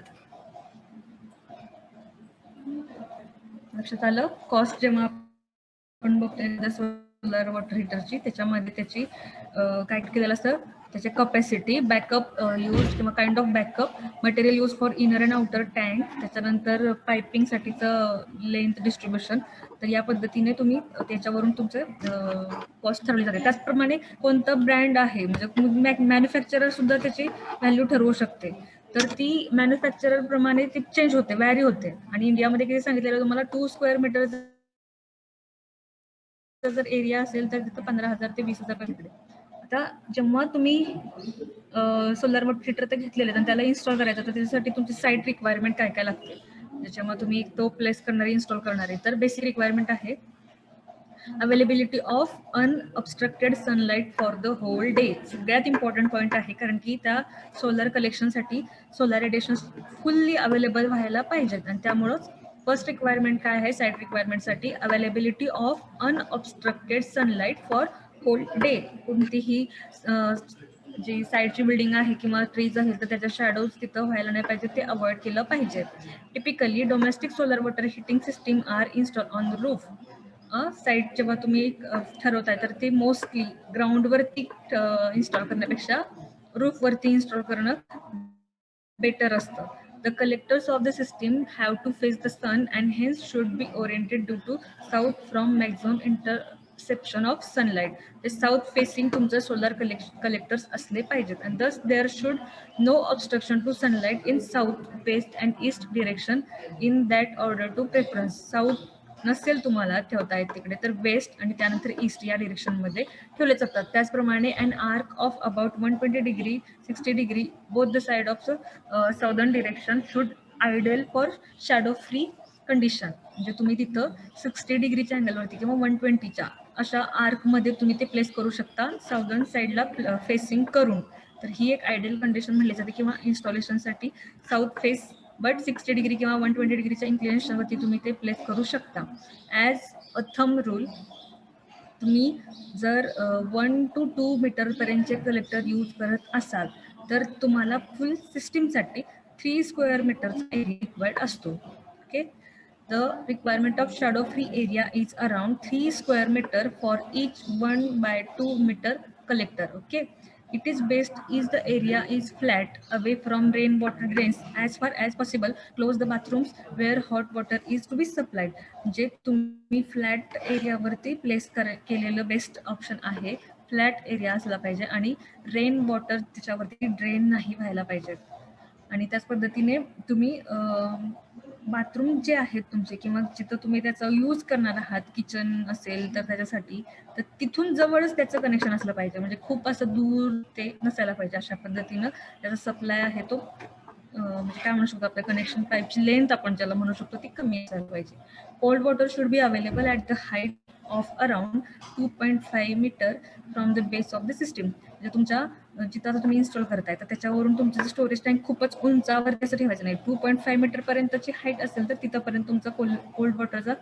लक्षात आलं? कॉस्ट जेव्हा आपण बघतोय सोलर वॉटर हिटरची त्याच्यामध्ये त्याची काय केलेलं असतं, त्याची कपॅसिटी, बॅकअप यूज किंवा kind of backup, material use for inner and outer tank, त्याच्यानंतर पायपिंगसाठीचं लेंथ डिस्ट्रीब्युशन. तर या पद्धतीने तुम्ही त्याच्यावरून तुमचं कॉस्ट ठरवली जाते. त्याचप्रमाणे कोणतं ब्रँड आहे, म्हणजे मॅन्युफॅक्चरर सुद्धा त्याची व्हॅल्यू ठरवू शकते. तर ती मॅन्युफॅक्चरर प्रमाणे ती चेंज होते, व्हॅरी होते. आणि इंडियामध्ये किती सांगितलेलं तुम्हाला, 2 स्क्वेअर मीटर जर एरिया असेल तर तिथं 15,000 ते 20,000 पर्यंत. आता जेव्हा तुम्ही सोलर वॉटर हिटर तर घेतलेले आणि त्याला इन्स्टॉल करायचं, तर त्याच्यासाठी तुमची साईट रिक्वायरमेंट काय काय लागते, जेव्हा तुम्ही तो प्लेस करणारे, इन्स्टॉल करणारे. तर बेसिक रिक्वायरमेंट आहे availability of unobstructed sunlight for the whole day. सगळ्यात इम्पॉर्टंट पॉईंट आहे, कारण की त्या सोलर कलेक्शनसाठी सोलर रेडिएशन फुल्ली अवेलेबल व्हायला पाहिजेत. आणि त्यामुळंच फर्स्ट रिक्वायरमेंट काय आहे साईट रिक्वायरमेंटसाठी, availability of unobstructed sunlight for whole day. कोणतीही जी साईडची बिल्डिंग आहे किंवा ट्रीज आहेत तर त्याच्या शॅडोज तिथं व्हायला नाही पाहिजे, ते अवॉइड केलं पाहिजे. Typically domestic solar water heating system are install on the roof. Site जेव्हा तुम्ही ठरवताय तर ते मोस्टली ग्राउंडवरती इन्स्टॉल करण्यापेक्षा रूफवरती इन्स्टॉल करणं बेटर असतं. The collectors of the system have to face the sun and hence should be oriented due to south from maximum interception of sunlight. ते साऊथ फेसिंग तुमचं सोलर कलेक्टर्स असले पाहिजेत. And thus there should no obstruction to sunlight in south west and east direction in that order to preference. South नसेल तुम्हाला ठेवता येत तिकडे, तर वेस्ट आणि त्यानंतर ईस्ट या डिरेक्शनमध्ये ठेवले जातात. त्याचप्रमाणे an arc of about 120 degree 60 degree both the side of southern direction should ideal for shadow free condition. म्हणजे तुम्ही तिथं 60 डिग्रीच्या अँगलवरती किंवा 120च्या अशा आर्कमध्ये तुम्ही ते प्लेस करू शकता साऊदर्न साईडला फेसिंग करून. तर ही एक आयडियल कंडिशन म्हणली जाते किंवा इन्स्टॉलेशनसाठी साऊथ फेस बट 60 डिग्री किंवा 120 डिग्रीच्या इन्क्लिनेशनवरती तुम्ही ते प्लेस करू शकता. ॲज अ थंब रूल, तुम्ही जर 1 to 2 मीटरपर्यंतचे कलेक्टर यूज करत असाल तर तुम्हाला फुल सिस्टीमसाठी 3 स्क्वेअर मीटरचा एरिया रिक्वायर्ड असतो. Okay, the requirement of shadow free area is around 3 square metre for each 1/2 meter collector. Okay, it is best is the area is flat away from rainwater drains as far as possible. Close the bathrooms where hot water is to be supplied. म्हणजे तुम्ही flat एरियावरती place केलेलं best option आहे. Flat area असला पाहिजे आणि rain water त्याच्यावरती drain नाही व्हायला पाहिजे. आणि त्याच पद्धतीने तुम्ही बाथरूम जे आहेत तुमचे किंवा जिथं तुम्ही त्याचा यूज करणार आहात, किचन असेल तर त्याच्यासाठी, तर तिथून जवळच त्याचं कनेक्शन असलं पाहिजे. म्हणजे खूप असं दूर ते नसायला पाहिजे. अशा पद्धतीनं त्याचा सप्लाय आहे तो म्हणजे काय म्हणू शकतो, आपल्या कनेक्शन पाईपची लेंथ आपण ज्याला म्हणू शकतो ती कमी असायला पाहिजे. Cold water should be available at the height of around 2.5 metre from the base of the system. म्हणजे तुमच्या जिथं आता तुम्ही इन्स्टॉल करताय तर त्याच्यावरून तुमचं स्टोरेज टँक खूपच उंचावरती असं ठेवायचं नाही. 2.5 मीटरपर्यंतची हाईट असेल तर तिथंपर्यंत तुमचा कोल्ड वॉटरचा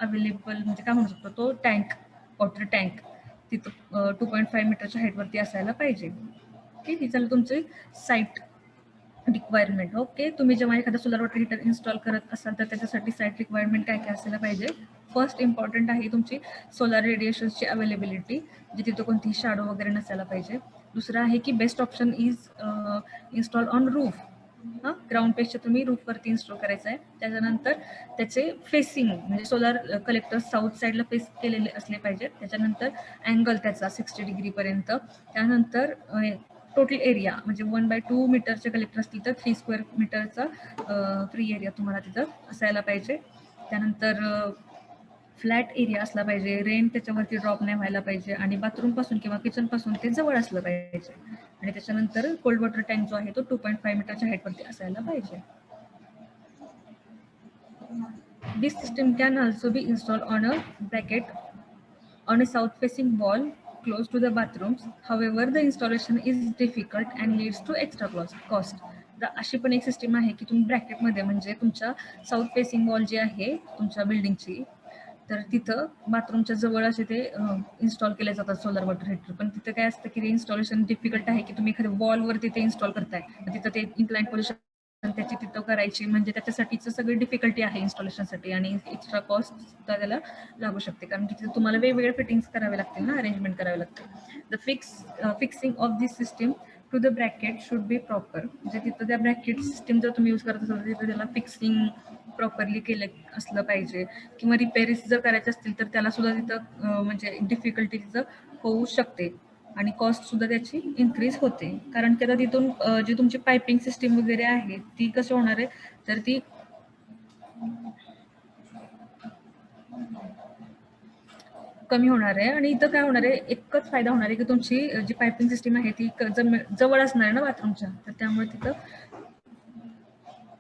अवेलेबल म्हणजे काय म्हणू शकतो तो टँक, वॉटर टँक तिथं 2.5 मीटरच्या हाईटवरती असायला पाहिजे. ओके, ही झालं तुमची साईट रिक्वायरमेंट. ओके, तुम्ही जेव्हा एखादा सोलर वॉटर हीटर इन्स्टॉल करत असाल तर त्याच्यासाठी साईट रिक्वायरमेंट काय काय असायला पाहिजे. फर्स्ट इम्पॉर्टंट आहे तुमची सोलर रेडिएशन्सची अवेलेबिलिटी, जी तिथं कोणतीही शॅडो वगैरे नसायला पाहिजे. दुसरं आहे की best option is install on roof. ग्राउंडपेक्षा तुम्ही रूफवरती इन्स्टॉल करायचं आहे. त्याच्यानंतर त्याचे फेसिंग म्हणजे सोलर कलेक्टर साऊथ साईडला फेस केलेले असले पाहिजेत. त्याच्यानंतर अँगल त्याचा 60 डिग्रीपर्यंत. त्यानंतर टोटल एरिया म्हणजे 1/2 मीटरचे कलेक्टर असतील तर 3 स्क्वेअर मीटरचा फ्री एरिया तुम्हाला तिथं असायला पाहिजे. त्यानंतर फ्लॅट एरिया असला पाहिजे, रेन त्याच्यावरती ड्रॉप नाही व्हायला पाहिजे आणि बाथरूमपासून किंवा किचनपासून ते जवळ असलं पाहिजे. आणि त्याच्यानंतर कोल्ड वॉटर टँक जो आहे तो 2.5 मीटरच्या हाईटवरती असायला पाहिजे. This system can also be installed on a bracket on a south-facing wall close to the bathrooms. However, the installation is difficult and leads to extra cost. अशी पण एक सिस्टीम आहे की तुम्ही ब्रॅकेटमध्ये म्हणजे तुमच्या साऊथ फेसिंग वॉल जी आहे तुमच्या बिल्डिंगची, तर तिथं बाथरूमच्या जवळ असे ते इन्स्टॉल केले जातात सोलर वॉटर हीटर. पण तिथं काय असतं की ते इन्स्टॉलेशन डिफिकल्ट आहे की तुम्ही एखाद्या वॉलवरती ते इन्स्टॉल करताय, तिथं ते इन्क्लाइन पोझिशन त्याची तिथं करायची, म्हणजे त्याच्यासाठीच सगळी डिफिकल्टी आहे इन्स्टॉलेशनसाठी आणि एक्स्ट्रा कॉस्ट सुद्धा त्याला लागू शकते. कारण की तिथे तुम्हाला वेगवेगळे फिटिंग्स करावे लागतील ना, अरेंजमेंट करावे लागते. The fixing of this system to the bracket should be proper. म्हणजे तिथं त्या ब्रॅकेट सिस्टीम जर तुम्ही यूज करत असाल तर तिथं त्याला फिक्सिंग प्रॉपरली केलं असलं पाहिजे. किंवा रिपेअर्स जर करायचे असतील तर त्याला सुद्धा तिथं म्हणजे डिफिकल्टी तिथं होऊ शकते आणि कॉस्ट सुद्धा त्याची इन्क्रीज होते. कारण की आता तिथून जी तुमची पायपिंग सिस्टीम वगैरे आहे ती कशी होणार आहे, तर ती कमी होणार आहे. आणि इथं काय होणार आहे, एकच फायदा होणार आहे की तुमची जी पायपिंग सिस्टीम आहे ती जवळ असणार आहे ना बाथरूमच्या, तर त्यामुळे तिथं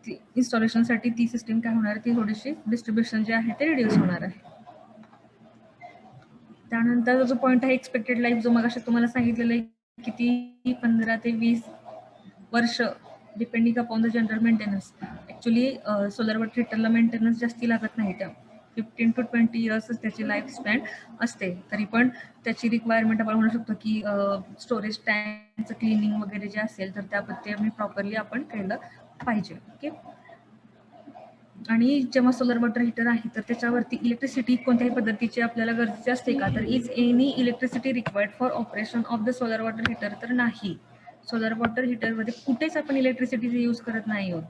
इन्स्टॉलेशनसाठी ती सिस्टीम काय होणार आहे, ती थोडीशी डिस्ट्रीब्युशन जे आहे ते रिड्यूस होणार आहे. त्यानंतर जो पॉईंट आहे एक्सपेक्टेड लाईफ, जो मगाशी तुम्हाला सांगितलेलं आहे किती 15 ते 20 वर्ष depending upon the general maintenance. Actually solar water हीटरला मेंटेनन्स जास्ती लागत नाही. त्या 15 to 20 इयर्सच त्याची लाईफ स्पॅन असते. तरी पण त्याची रिक्वायरमेंट आपण म्हणू शकतो की स्टोरेज टँकचं क्लिनिंग वगैरे जे असेल तर त्याबद्दल आम्ही प्रॉपरली आपण केलं पाहिजे. ओके, आणि जेव्हा सोलर वॉटर हीटर आहे तर त्याच्यावरती इलेक्ट्रिसिटी कोणत्याही पद्धतीची आपल्याला गरजेची असते का, तर is any electricity required for operation of the solar water heater, तर नाही. सोलर वॉटर हीटरमध्ये कुठेच आपण इलेक्ट्रिसिटी यूज करत नाही आहोत.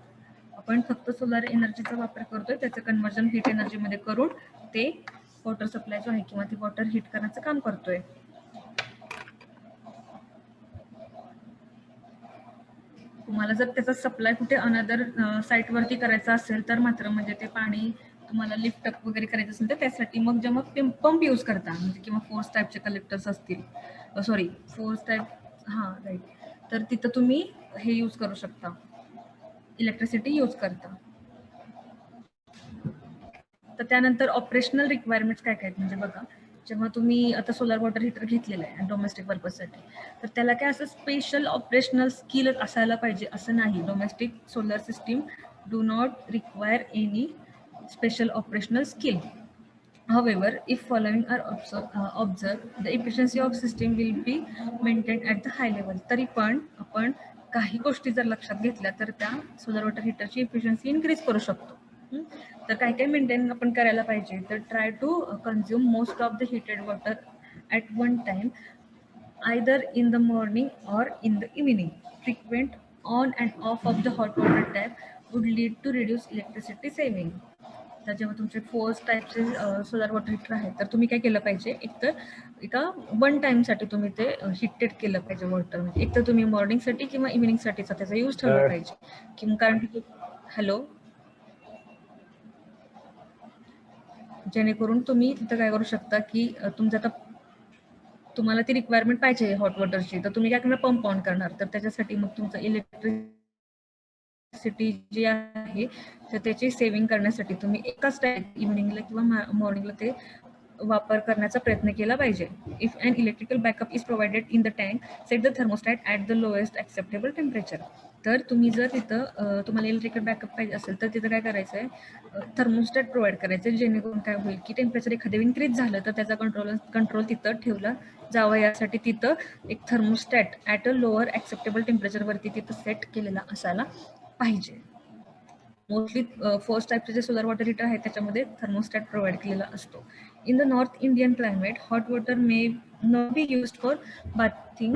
आपण फक्त सोलर एनर्जीचा वापर करतोय, त्याचं कन्व्हर्जन हीट एनर्जीमध्ये करून ते वॉटर सप्लाय जो आहे किंवा ते वॉटर हीट करण्याचं काम करतोय. तुम्हाला जर त्याचा सप्लाय कुठे अनदर साईटवरती करायचा असेल तर मात्र म्हणजे ते पाणी तुम्हाला लिफ्ट अप वगैरे करायचं असेल तर त्यासाठी मग जेव्हा पंप यूज करता म्हणजे किंवा फोर्स टाईपचे कलेक्टर्स असतील सॉरी फोर्स टाईप हां राईट, तर तिथं तुम्ही हे यूज करू शकता, इलेक्ट्रिसिटी यूज करता. तर त्यानंतर ऑपरेशनल रिक्वायरमेंट्स काय काय आहेत म्हणजे बघा, जेव्हा तुम्ही आता सोलर वॉटर हीटर घेतलेलं आहे डोमेस्टिक पर्पजसाठी, तर त्याला काय असं स्पेशल ऑपरेशनल स्किल असायला पाहिजे असं नाही. Domestic solar system do not require any special operational skill. However, if following are observed, the efficiency of system will be maintained at the high level. तरी पण आपण काही गोष्टी जर लक्षात घेतल्या तर त्या सोलर वॉटर हीटरची इफिशियन्सी इन्क्रीज करू शकतो. तर काय काय मेंटेन आपण करायला पाहिजे, तर try to consume most of the heated water at one time, either in the morning or in the evening. Frequent on and off of the hot water tap would lead to reduced electricity saving. तर जेव्हा तुमचे force टाईपचे solar water heater आहेत तर तुम्ही काय केलं पाहिजे, एकतर एका वन टाईमसाठी तुम्ही ते हिटेड केलं पाहिजे वॉटर, म्हणजे एकतर तुम्ही मॉर्निंगसाठी किंवा इव्हिनिंगसाठीचा त्याचा यूज ठेवला पाहिजे किंवा कारण की हॅलो, जेणेकरून तुम्ही तिथं काय करू शकता की तुमचं आता तुम्हाला ती रिक्वायरमेंट पाहिजे हॉट वॉटरची, तर तुम्ही काय करणार, पंप ऑन करणार. तर त्याच्यासाठी मग तुमचं इलेक्ट्रिसिटी जी आहे तर त्याची सेव्हिंग करण्यासाठी तुम्ही एकाच टाईम इव्हिनिंगला किंवा मॉर्निंगला ते वापर करण्याचा प्रयत्न केला पाहिजे. If an electrical backup is provided in the tank, set the thermostat at the lowest acceptable temperature. तर तुम्ही जर तिथं तुम्हाला इलेक्ट्रिकल बॅकअप पाहिजे असेल तर तिथं काय करायचं आहे, थर्मोस्टॅट प्रोव्हाइड करायचं आहे, जेणेकरून काय होईल की टेम्परेचर एखाद्या इन्क्रीज झालं तर त्याचा कंट्रोल तिथं ठेवला जावं, यासाठी तिथं एक thermostat at a lower acceptable टेम्परेचरवरती तिथं सेट केलेला असायला पाहिजे. मोस्टली फर्स्ट टाईपचे जे सोलर वॉटर हीटर आहे त्याच्यामध्ये थर्मोस्टॅट प्रोव्हाइड केलेला असतो. In the north Indian climate, hot water may not be used for bathing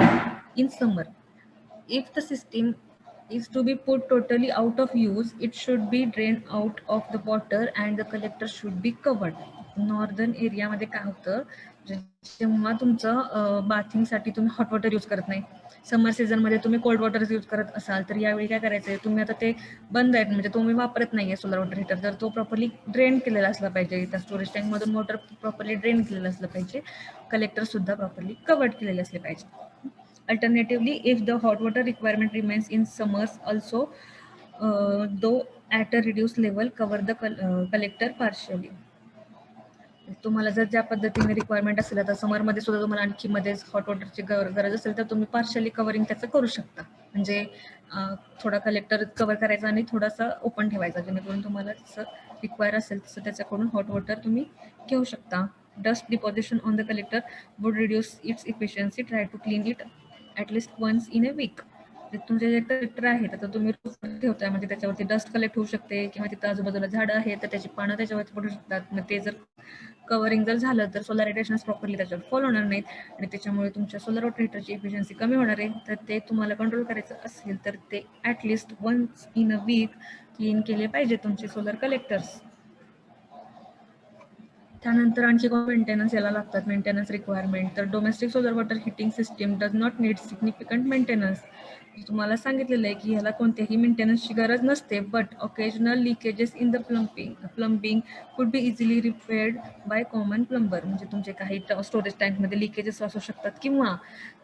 in summer. If the system is to be put totally out of use, it should be drained out of the water and the collector should be covered. Northern एरियामध्ये काय होतं, जेव्हा तुमचं बाथिंगसाठी तुम्ही hot water use करत नाही, समर सीझनमध्ये तुम्ही कोल्ड वॉटर यूज करत असाल, तर यावेळी काय करायचं आहे, तुम्ही आता ते बंद आहेत म्हणजे तुम्ही वापरत नाही आहे सोलर वॉटर हीटर, तर तो प्रॉपरली ड्रेन केलेला असला पाहिजे, त्या स्टोरेज टँकमधून वॉटर प्रॉपरली ड्रेन केलेलं असलं पाहिजे, कलेक्टरसुद्धा प्रॉपरली कवर्ड केलेले असले पाहिजे. Alternatively, if the hot water requirement remains in summers also, though at a reduced level, cover the collector partially. तुम्हाला जर ज्या पद्धतीने रिक्वायरमेंट असेल, आता समरमध्ये सुद्धा तुम्हाला आणखी मध्येच हॉट वॉटरची गरज असेल तर तुम्ही पार्शली कव्हरिंग त्याचं करू शकता, म्हणजे थोडा कलेक्टर कव्हर करायचा आणि थोडासा ओपन ठेवायचा, जेणेकरून तुम्हाला जसं रिक्वायर असेल तसं त्याच्याकडून हॉट वॉटर तुम्ही घेऊ शकता. Dust deposition on the collector would reduce its efficiency. Try to clean it at least once in a week. तुमचे जे कलेक्टर आहेत आता तुम्ही ठेवताय म्हणजे त्याच्यावरती डस्ट कलेक्ट होऊ शकते किंवा तिथं आजूबाजूला झाडं आहेत तर त्याची पानं त्याच्यावरती पडू शकतात. मग ते जर कव्हरिंग जर झालं तर सोलर रेडिएशन प्रॉपरली त्याच्यावर फॉल होणार नाहीत आणि त्याच्यामुळे तुमच्या सोलर वॉटर हीटरची एफिशियन्सी कमी होणार आहे. तर ते तुम्हाला कंट्रोल करायचं असेल तर ते at least once in a week clean केले पाहिजे तुमचे सोलर कलेक्टर्स. त्यानंतर आणखी कोण मेंटेनन्स याला लागतात, मेंटेनन्स रिक्वायरमेंट. तर domestic solar water heating system does not need significant maintenance. तुम्हाला सांगितलेलं आहे की ह्याला कोणत्याही मेंटेनन्सची गरज नसते, but occasional leakages in the plumbing could be easily repaired by common plumber. म्हणजे तुमचे काही स्टोरेज टँकमध्ये लिकेजेस असू शकतात किंवा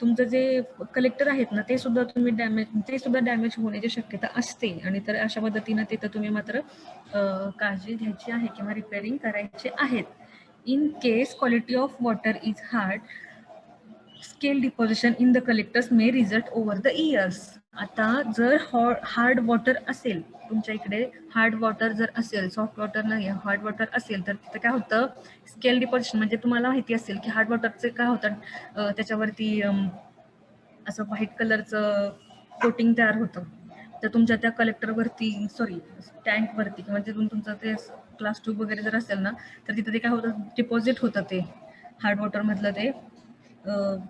तुमचं जे कलेक्टर आहेत ना ते सुद्धा डॅमेज होण्याची शक्यता असते, आणि तर अशा पद्धतीनं तिथं तुम्ही मात्र काळजी घ्यायची आहे किंवा रिपेअरिंग करायचे आहेत. In case quality of water is hard, scale deposition in the collectors may result over the years. आता जर हार्ड वॉटर असेल तुमच्या इकडे, हार्ड वॉटर जर असेल, सॉफ्ट वॉटर नाही, हार्ड वॉटर असेल, तर तिथं काय होतं, स्केल डिपॉझिशन म्हणजे तुम्हाला माहिती असेल की हार्ड वॉटरचे काय होतं, त्याच्यावरती असं व्हाईट कलरचं कोटिंग तयार होतं. तर तुमच्या त्या कलेक्टरवरती टँकवरती किंवा तिथून तुमचं ते क्लास ट्यूब वगैरे जर असेल ना तर तिथं ते काय होतं, डिपॉझिट होतं ते हार्ड वॉटरमधलं. ते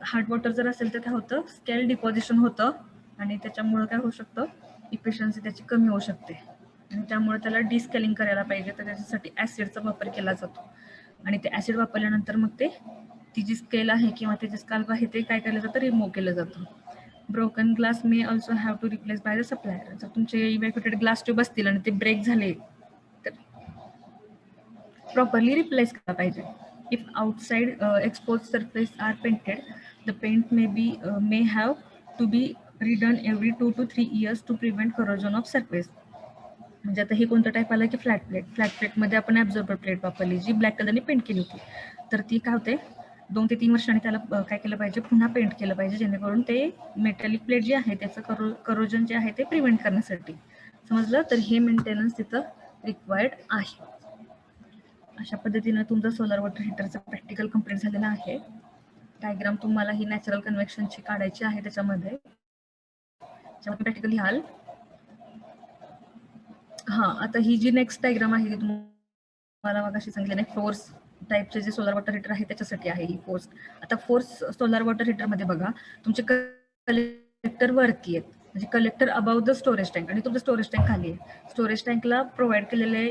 हार्ड वॉटर जर असेल तर काय होतं, स्केल डिपॉझिशन होतं आणि त्याच्यामुळं काय होऊ शकतं, इफिशियन्सी त्याची कमी होऊ शकते आणि त्यामुळे त्याला डिस्केलिंग करायला पाहिजे. तर त्याच्यासाठी ॲसिडचा वापर केला जातो आणि ते ॲसिड वापरल्यानंतर मग ती जी स्केल आहे किंवा ते जे स्काल्प आहे ते काय केलं जातं, रिमूव्ह केलं जातं. Broken glass may also have to replace by the supplier. जर तुमचे इव्हॅक्युएटेड ग्लास ट्यूब असतील आणि ते ब्रेक झाले तर प्रॉपरली रिप्लेस केला पाहिजे. If outside expose surface are painted, the paint may have to be redone every 2 to 3 years to prevent corrosion of surface. म्हणजे आता हे कोणतं टाईप आलं की फ्लॅट प्लेट. फ्लॅट प्लेटमध्ये आपण ॲब्झॉर्बर प्लेट वापरली जी ब्लॅक कलरने पेंट केली होती. तर ती काय होते 2 ते 3 वर्षांनी त्याला काय केलं पाहिजे, पुन्हा पेंट केलं पाहिजे, जेणेकरून ते मेटॅलिक प्लेट जे आहे त्याचं करोजन जे आहे ते प्रिव्हेंट करण्यासाठी. समजलं? तर हे मेंटेनन्स तिथं रिक्वायर्ड आहे. अशा पद्धतीनं तुमचं सोलर वॉटर हीटरचं प्रॅक्टिकल कंप्लीट झालेलं आहे. डायग्राम तुम्हाला ही नॅचरल कन्व्हेक्शनची काढायची आहे. त्याच्यामध्ये प्रॅक्टिकल लिहाल. हां, आता ही जी नेक्स्ट डायग्राम आहे ती तुम्हाला मगाशी सांगितलं नाही, फोर्स टाईपचे जे सोलर वॉटर हीटर आहे त्याच्यासाठी आहे ही फोर्स. आता फोर्स सोलर वॉटर हीटरमध्ये बघा, तुमचे कलेक्टर वरती आहेत, म्हणजे collector above the storage tank आणि तुमचं स्टोरेज टँक खाली आहे. स्टोरेज टँकला प्रोव्हाइड केलेले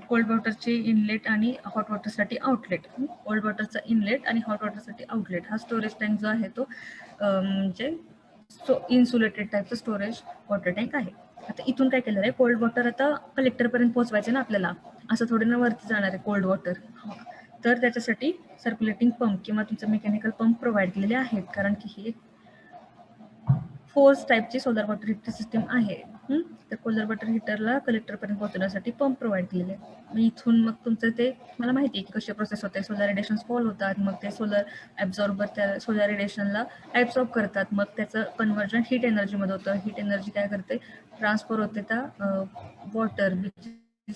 कोल्ड वॉटरचे इनलेट आणि हॉट वॉटरसाठी आउटलेट. कोल्ड वॉटरचा इनलेट आणि हॉट वॉटरसाठी आउटलेट. हा स्टोरेज टँक जो आहे तो म्हणजे इन्सुलेटेड टाईपचं स्टोरेज वॉटर टँक आहे. आता इथून काय केलं आहे, कोल्ड वॉटर आता कलेक्टरपर्यंत पोहोचवायचं ना आपल्याला, असं थोडं ना वरती जाणार आहे कोल्ड वॉटर. तर त्याच्यासाठी सर्क्युलेटिंग पंप किंवा तुमचं मेकॅनिकल पंप प्रोव्हाइड केलेले आहेत, कारण की ही फोर्स टाईपची सोलर वॉटर हीटर सिस्टीम आहे. तर सोलर वॉटर हीटरला कलेक्टरपर्यंत पोहोचवण्यासाठी पंप प्रोव्हाइड केलेले आहे. इथून मग तुमचं ते मला माहिती आहे की कशी प्रोसेस होते. सोलर रेडिएशन्स फॉल होतात, मग ते सोलर ॲब्झॉर्बर त्या सोलर रेडिएशनला ॲब्झॉर्ब करतात, मग त्याचं कन्व्हर्जन हीट एनर्जीमध्ये होतं. हीट एनर्जी काय करते, ट्रान्सफर होते त्या water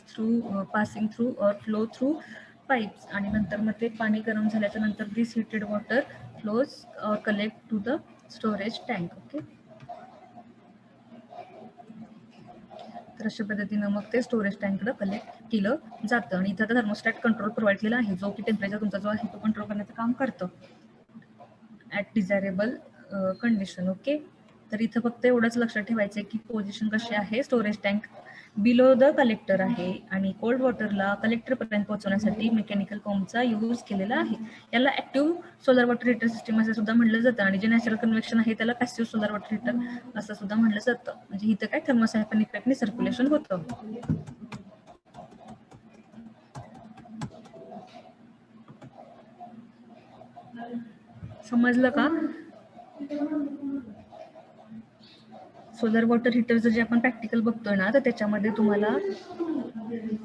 through passing through or flow through pipes, आणि नंतर मग ते पाणी गरम झाल्याच्या नंतर this heated water flows or collect to the storage tank. Okay, तर अशा पद्धतीनं मग ते स्टोरेज टँककडे कलेक्ट केलं जातं. आणि इथं आता थर्मोस्टॅट कंट्रोल प्रोव्हाइड केला आहे, जो की टेम्परेचर तुमचा जो आहे तो कंट्रोल करण्याचं काम करतं ॲट डिझायरेबल कंडिशन. ओके, तर इथं फक्त एवढंच लक्षात ठेवायचं की पोझिशन कशी आहे. Storage tank below the collector आहे आणि कोल्ड वॉटरला कलेक्टरपर्यंत पोहोचवण्यासाठी मेकॅनिकल पंपचा यूज केलेला आहे. याला active solar water heater system असं सुद्धा म्हणलं जातं, आणि जे नॅचरल कन्व्हेक्शन आहे त्याला पॅसिव्ह सोलर वॉटर हीटर असं सुद्धा म्हणलं जातं. म्हणजे इथं काय थर्मोसायकल इफेक्टने सर्क्युलेशन होतं. समजलं का? सोलर वॉटर हीटरचं जे आपण प्रॅक्टिकल बघतोय ना, तर त्याच्यामध्ये तुम्हाला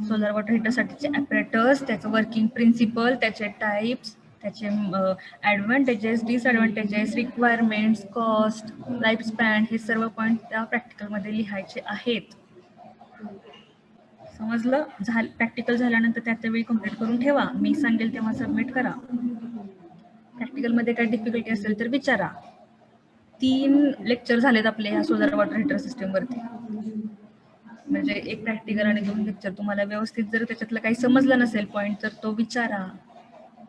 सोलर वॉटर हीटरसाठीचे ॲपरेटर्स, त्याचं वर्किंग प्रिन्सिपल, त्याचे टाईप्स, त्याचे advantages, disadvantages, requirements, cost, life span, हे सर्व पॉईंट त्या प्रॅक्टिकलमध्ये लिहायचे आहेत. समजलं? प्रॅक्टिकल झाल्यानंतर त्यावेळी कम्प्लीट करून ठेवा. मी सांगेल तेव्हा सबमिट करा. प्रॅक्टिकलमध्ये काही डिफिकल्टी असेल तर विचारा. 3 लेक्चर झालेत आपले ह्या सोलर वॉटर हीटर सिस्टीमवरती, म्हणजे एक प्रॅक्टिकल आणि 2 लेक्चर. तुम्हाला व्यवस्थित जर त्याच्यातलं काही समजलं नसेल पॉईंट तर तो विचारा.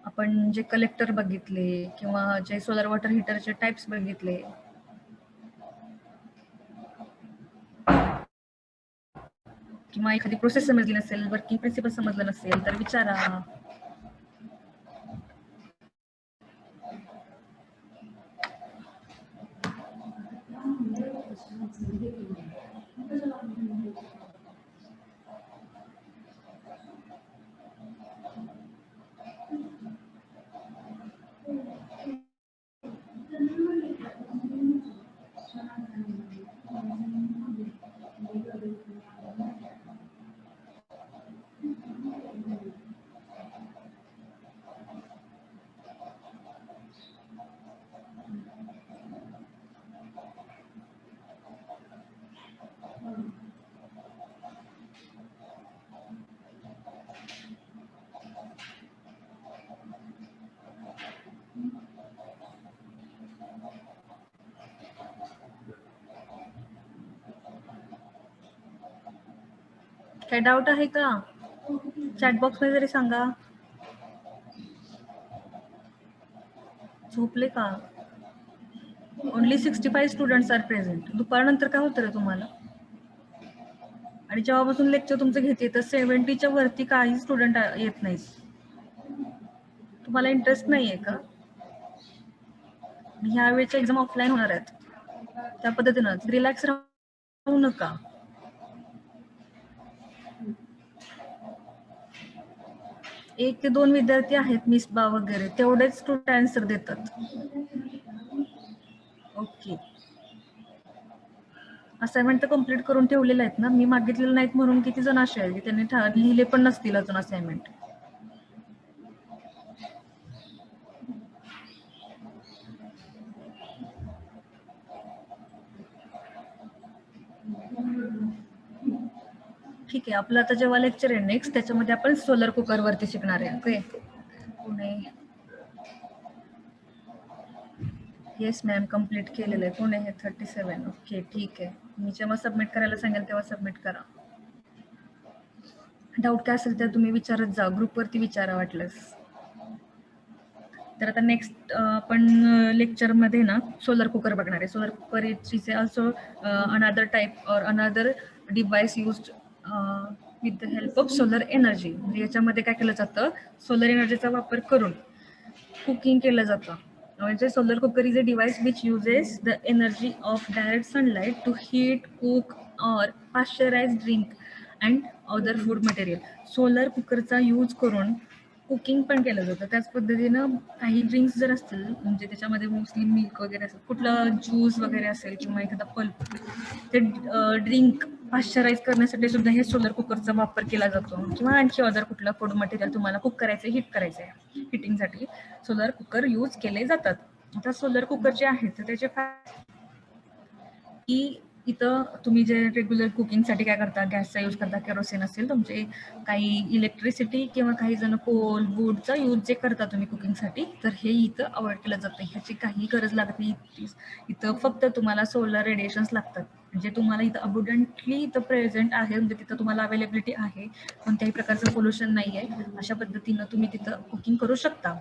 आपण जे कलेक्टर बघितले किंवा जे सोलर वॉटर हीटरचे टाइप्स बघितले, किंवा एखादी प्रोसेस समजली नसेल, वर्किंग प्रिन्सिपल समजलं नसेल तर विचारा. काय डाऊट आहे का? चॅट बॉक्स मध्ये जरी सांगा. झोपले का? Only 65 students are present. दुपारनंतर काय होतं रे तुम्हाला? आणि जेव्हापासून लेक्चर तुमचं घेते तर 70च्या वरती काही स्टुडंट येत नाहीत. तुम्हाला इंटरेस्ट नाहीये का? ह्या वेळेच्या एक्झाम ऑफलाईन होणार आहेत, त्या पद्धतीनं रिलॅक्स राहू नका. 1 ते 2 विद्यार्थी आहेत मिसबा वगैरे, तेवढेच स्टुडंट आन्सर देतात. ओके. असाइनमेंट तर कम्प्लीट करून ठेवलेले आहेत ना, मी मागितलेले नाहीत म्हणून किती जण असे आहेत की त्यांनी लिहिले पण नसतील अजून असाइनमेंट. ठीक आहे, आपलं आता जेव्हा लेक्चर आहे नेक्स्ट, त्याच्यामध्ये आपण सोलर कुकर वरती शिकणार आहे. Okay. Pune. Yes ma'am, complete केलेलं आहे. पुणे हे 37. ओके, ठीक आहे. मी जेव्हा सबमिट करायला सांगेल तेव्हा सबमिट करा. डाऊट काय असेल तर तुम्ही विचारत जा, ग्रुपवरती विचारा वाटलंस. तर आता नेक्स्ट आपण लेक्चरमध्ये ना सोलर कुकर बघणार आहे. Solar cooker is also another type or another device used with the help of solar energy. म्हणजे याच्यामध्ये काय केलं जातं, सोलर एनर्जीचा वापर करून कुकिंग केलं जातं. म्हणजे solar cooker is a device which uses the energy of direct sunlight to heat, cook or pasteurise drink and other food material. Solar कुकरचा यूज करून कुकिंग पण केलं जातं. त्याच पद्धतीनं काही ड्रिंक्स जर असतील, म्हणजे त्याच्यामध्ये मोस्टली मिल्क वगैरे असेल, कुठलं ज्यूस वगैरे असेल किंवा एखादा पल्प, ते ड्रिंक पाश्चराइज करण्यासाठी सुद्धा हे सोलर कुकरचा वापर केला जातो. किंवा आणखी अदर कुठलं फूड मटेरियल तुम्हाला कुक करायचं, हीट करायचं आहे, हिटिंगसाठी सोलर कुकर यूज केले जातात. आता सोलर कुकर जे आहेत तर त्याचे की इथं तुम्ही जे रेग्युलर कुकिंगसाठी काय करता, गॅसचा यूज करता, केरोसिन असेल तुमचे, काही इलेक्ट्रिसिटी किंवा काही जण कोल वूडचा यूज जे करता तुम्ही कुकिंगसाठी, तर हे इथं अवॉइड केलं जातं. ह्याची काही गरज लागत नाही. इथं फक्त तुम्हाला सोलर रेडिएशन्स लागतात. म्हणजे तुम्हाला इथं अबुडंटली इथं प्रेझेंट आहे, म्हणजे तिथं तुम्हाला अवेलेबिलिटी आहे, कोणत्याही प्रकारचं पोल्युशन नाही आहे, अशा पद्धतीनं तुम्ही तिथं कुकिंग करू शकता.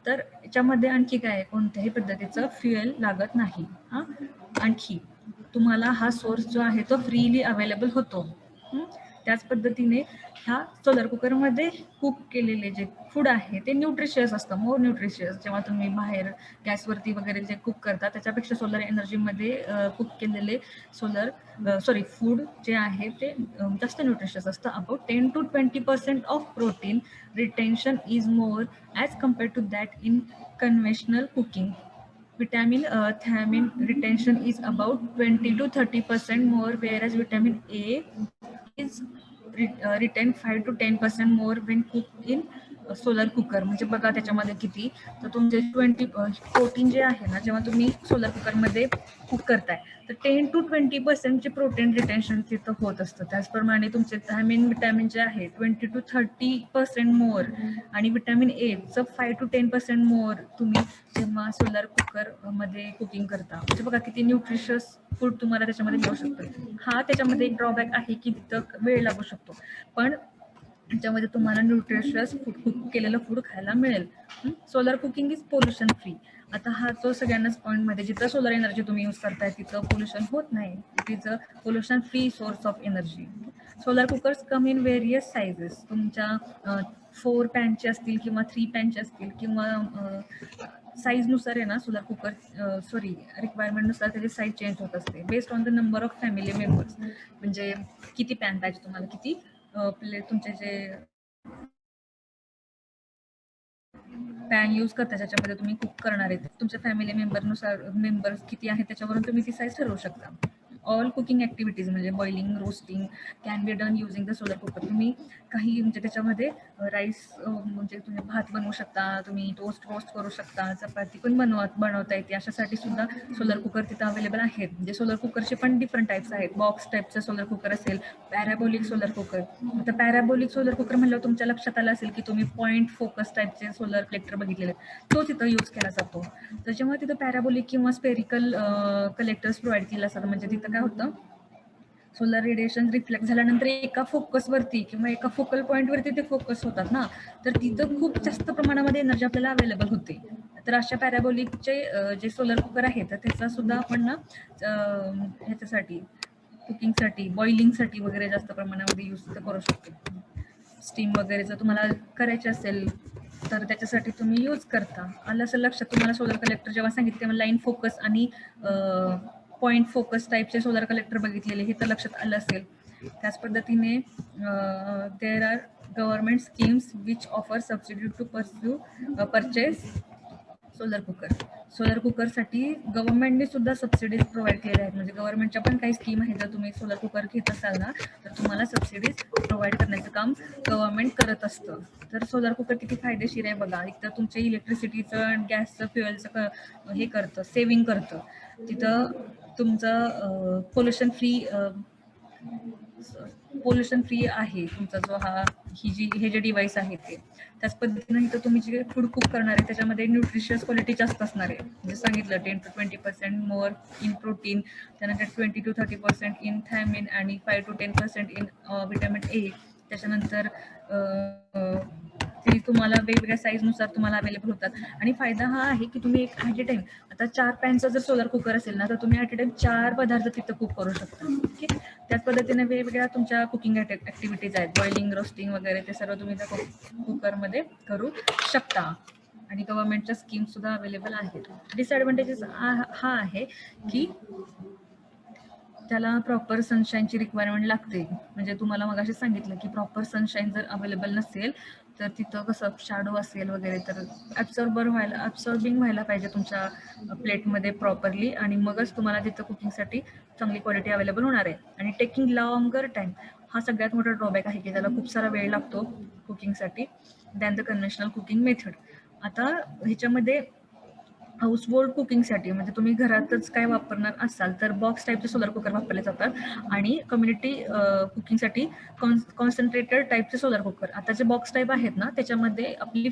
तर याच्यामध्ये आणखी काय, कोणत्याही पद्धतीचं फ्युएल लागत नाही. आणखी तुम्हाला हा सोर्स जो आहे तो फ्रीली अवेलेबल होतो. त्याच पद्धतीने ह्या सोलर कुकरमध्ये कुक केलेले जे फूड आहे ते न्यूट्रिशियस असतं, मोर न्यूट्रिशियस. जेव्हा तुम्ही बाहेर गॅसवरती वगैरे जे कुक करता त्याच्यापेक्षा सोलर एनर्जीमध्ये कुक केलेले फूड जे आहे ते जास्त न्यूट्रिशियस असतं. About 10 to 20% of protein retention is more as compared to that in conventional cooking. Vitamin thiamine retention is about 20 to 30% more, whereas vitamin A is retained 5 to 10% more when cooked in solar cooker. म्हणजे बघा त्याच्यामध्ये किती, तर तुमचे 20 protein जे आहे ना, जेव्हा तुम्ही सोलर कुकरमध्ये कुक करताय तर 10 to 20% प्रोटीन रिटेन्शन तिथं होत असतं. त्याचप्रमाणे तुमचे विटॅमिन जे आहे 20 to 30% मोर, आणि विटॅमिन एचं 5 to 10% मोर तुम्ही जेव्हा सोलर कुकर मध्ये कुकिंग करता. म्हणजे बघा किती न्यूट्रिशियस फूड तुम्हाला त्याच्यामध्ये मिळू शकतं. हा त्याच्यामध्ये एक ड्रॉबॅक आहे की तिथं वेळ लागू शकतो, पण त्याच्यामध्ये तुम्हाला न्यूट्रिशियस फूड, कुक केलेलं फूड खायला मिळेल. Solar cooking is pollution free. आता हा जो सगळ्यांनाच पॉईंटमध्ये, जिथं सोलर एनर्जी तुम्ही यूज करताय तिथं पोल्युशन होत नाही. It is a pollution free source of energy. Solar cookers come in various sizes. तुमच्या 4 पॅनचे असतील किंवा 3 पॅनचे असतील किंवा साईजनुसार आहे ना सोलर कुकर, रिक्वायरमेंटनुसार त्याची साईज चेंज होत असते based on the number of family members. म्हणजे किती पॅन पाहिजे तुम्हाला, किती तुमचे जे पॅन यूज करता ज्याच्यामध्ये तुम्ही कुक करणार आहे, तुमच्या फॅमिली मेंबर्स किती आहेत त्याच्यावरून तुम्ही ती साईज ठरवू शकता. ऑल कुकिंग ॲक्टिव्हिटीज म्हणजे boiling, roasting can be done using the solar cooker. तुम्ही काही म्हणजे त्याच्यामध्ये राईस, म्हणजे तुम्ही भात बनवू शकता, तुम्ही रोस्ट करू शकता, चपाती पण बनवता येते. अशासाठी सुद्धा सोलर कुकर तिथं अवेलेबल आहेत. म्हणजे सोलर कुकरचे पण डिफरंट टाईप्स आहेत. बॉक्स टाईपचं सोलर कुकर असेल, पॅराबोलिक सोलर कुकर. आता पॅराबोलिक सोलर कुकर म्हणल्यावर तुमच्या लक्षात आलं असेल की तुम्ही पॉईंट फोकस टाईपचे सोलर कलेक्टर बघितलेले, तो तिथं यूज केला जातो. त्याच्यामुळे तिथं पॅराबोलिक किंवा स्पेरिकल कलेक्टर्स प्रोव्हाइड केले असतात. म्हणजे तिथं काय होतं, सोलर रेडिएशन रिफ्लेक्ट झाल्यानंतर एका फोकसवरती किंवा एका फोकल पॉईंटवरती ते फोकस होतात ना, तर तिथं खूप जास्त प्रमाणामध्ये एनर्जी आपल्याला अवेलेबल होते. तर अशा पॅराबोलिकचे जे सोलर कुकर आहेत तर त्याचा सुद्धा आपण ना ह्याच्यासाठी कुकिंगसाठी, बॉइलिंगसाठी वगैरे जास्त प्रमाणामध्ये यूज करू शकतो. स्टीम वगैरे जर तुम्हाला करायचे असेल तर त्याच्यासाठी तुम्ही यूज करता. आलं असेल लक्षात तुम्हाला सोलर कलेक्टर जेव्हा सांगितले तेव्हा लाईन फोकस आणि पॉईंट फोकस टाईपचे सोलर कलेक्टर बघितलेले, हे तर लक्षात आलं असेल. त्याच पद्धतीने there are government schemes which offer subsidy to purchase solar cooker. Solar कुकरसाठी गव्हर्नमेंटने सुद्धा सबसिडीज प्रोव्हाइड केल्या आहेत. म्हणजे गव्हर्नमेंटच्या पण काही स्कीम आहे. जर तुम्ही सोलर कुकर घेत असाल ना तर तुम्हाला सबसिडीज प्रोव्हाइड करण्याचं काम गव्हर्नमेंट करत असतं. तर सोलर कुकर किती फायदेशीर आहे बघा. एक तर तुमचे इलेक्ट्रिसिटीचं आणि गॅसचं फ्युएलचं हे करतं, सेव्हिंग करतं. तिथं तुमचं पोल्युशन फ्री आहे तुमचा जो हे जे डिव्हाइस आहे ते. त्याच पद्धतीनं इथं तुम्ही जे फूड कुक करणार आहे त्याच्यामध्ये न्यूट्रिशियस क्वालिटी जास्त असणार आहे. म्हणजे सांगितलं 10 to 20% मोर इन प्रोटीन, त्यानंतर 20 to 30% इन थायमिन आणि 5 to 10% इन व्हिटॅमिन ए. त्याच्यानंतर ती तुम्हाला वेगवेगळ्या साईजनुसार तुम्हाला अवेलेबल होतात. आणि फायदा हा आहे की तुम्ही एक ॲट ए टाइम, आता 4 पॅनचा जर सोलर कुकर असेल ना तर तुम्ही ॲट ए टाइम 4 पदार्थ तिथं कुक करू शकता. ओके. त्याच पद्धतीने वेगवेगळ्या तुमच्या कुकिंग ऍक्टिव्हिटीज आहेत, बॉइलिंग, रोस्टिंग वगैरे, ते सर्व तुम्ही त्या कुकरमध्ये करू शकता. आणि गव्हर्नमेंटच्या स्कीम सुद्धा अवेलेबल आहेत. डिसएडव्हान्टेजेस हा आहे की त्याला प्रॉपर सनशाईनची रिक्वायरमेंट लागते. म्हणजे तुम्हाला मगाशी सांगितलं की प्रॉपर सनशाईन जर अवेलेबल नसेल तर तिथं कसं शॅडो असेल वगैरे तर ॲब्सॉर्बिंग व्हायला पाहिजे तुमच्या प्लेटमध्ये प्रॉपरली, आणि मगच तुम्हाला तिथं कुकिंगसाठी चांगली क्वालिटी अवेलेबल होणार आहे. आणि टेकिंग लॉंगर टाईम हा सगळ्यात मोठा ड्रॉबॅक आहे की त्याला खूप सारा वेळ लागतो कुकिंगसाठी than the conventional cooking method. आता ह्याच्यामध्ये हाऊस होल्ड कुकिंगसाठी म्हणजे तुम्ही घरातच काय वापरणार असाल तर बॉक्स टाईपचे सोलर कुकर वापरले जातात. आणि कम्युनिटी कुकिंगसाठी कॉन्सन्ट्रेटेड टाईपचे सोलर कुकर. आता जे बॉक्स टाईप आहेत ना त्याच्यामध्ये आपली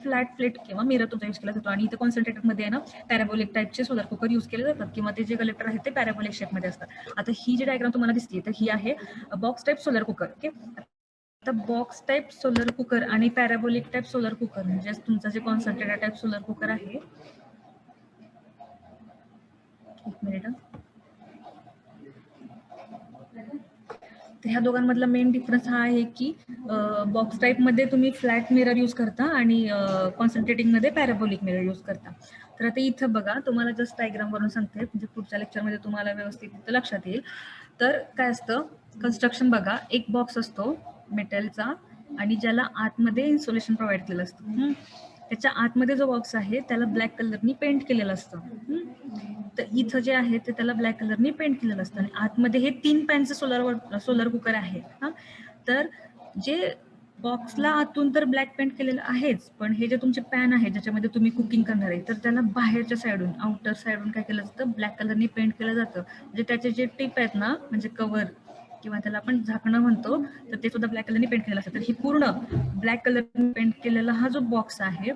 फ्लॅट प्लेट किंवा मिरर तुमचा यूज केला जातो. आणि इथे कॉन्सन्ट्रेटेडमध्ये आहे ना पॅराबोलिक टाईपचे सोलर कुकर यूज केले जातात, किंवा ते जे कलेक्टर आहेत ते पॅराबोलिक शेपमध्ये असतात. आता ही जी डायग्राम तुम्हाला दिसते तर ही आहे box type solar cooker. Okay. आता बॉक्स टाईप सोलर कुकर आणि पॅराबोलिक टाईप सोलर कुकर म्हणजे तुमचा जे कॉन्सन्ट्रेटेड टाईप सोलर कुकर आहे, एक मिनिट, तर ह्या दोघांमधला मेन डिफरन्स हा आहे की बॉक्स टाईपमध्ये तुम्ही फ्लॅट मिरर यूज करता आणि कॉन्सन्ट्रेटिंगमध्ये पॅराबोलिक मिरर यूज करता. तर आता इथं बघा, तुम्हाला जस्ट डायग्राम वरून सांगते म्हणजे पुढच्या लेक्चरमध्ये तुम्हाला व्यवस्थित लक्षात येईल. तर काय असतं, कन्स्ट्रक्शन बघा, एक बॉक्स असतो मेटलचा आणि ज्याला आतमध्ये इन्सुलेशन प्रोव्हाइड केलं असतं. त्याच्या आतमध्ये जो बॉक्स आहे त्याला ब्लॅक कलरनी पेंट केलेलं असतं. तर इथं जे आहे ते त्याला ब्लॅक कलरनी पेंट केलेलं असतं. आणि आतमध्ये हे 3 पॅनचे सोलर कुकर आहे. तर जे बॉक्सला आतून तर ब्लॅक पेंट केलेलं आहेच, पण हे जे तुमचे पॅन आहे ज्याच्यामध्ये तुम्ही कुकिंग करणार आहे तर त्याला बाहेरच्या साईडून, आउटर साईडून काय केलं जातं, ब्लॅक कलरनी पेंट केलं जातं. म्हणजे त्याचे जे टिप आहेत ना, म्हणजे कव्हर किंवा त्याला आपण झाकणं म्हणतो, तर ते सुद्धा ब्लॅक कलरनी पेंट केलेलं असतं. तर ही पूर्ण ब्लॅक कलरनी पेंट केलेला हा जो बॉक्स आहे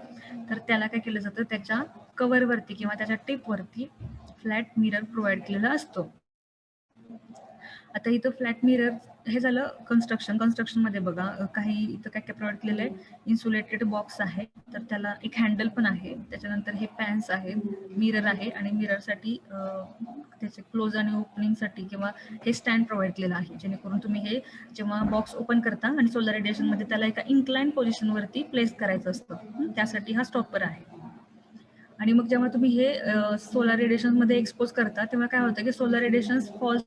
तर त्याला काय केलं जातं, त्याच्या कव्हरवरती किंवा त्याच्या टिपवरती फ्लॅट मिरर प्रोव्हाइड केलेला असतो. आता इथं फ्लॅट मिरर हे झालं कन्स्ट्रक्शनमध्ये बघा, काही इथं काय काय प्रोव्हाइड केलेलं आहे, इन्सुलेटेड बॉक्स आहे, तर त्याला एक हँडल पण आहे. त्याच्यानंतर हे पॅन्स आहे, मिरर आहे, आणि मिररसाठी त्याचे क्लोज आणि ओपनिंगसाठी किंवा हे स्टँड प्रोव्हाइड केलेलं आहे, जेणेकरून तुम्ही हे जेव्हा बॉक्स ओपन करता आणि सोलर रेडिएशनमध्ये त्याला एका इन्क्लाइन पोझिशनवरती प्लेस करायचं असतं, त्यासाठी हा स्टॉपर आहे. आणि मग जेव्हा तुम्ही हे सोलर रेडिएशनमध्ये एक्सपोज करता तेव्हा काय होतं की सोलर रेडिएशन फॉल्स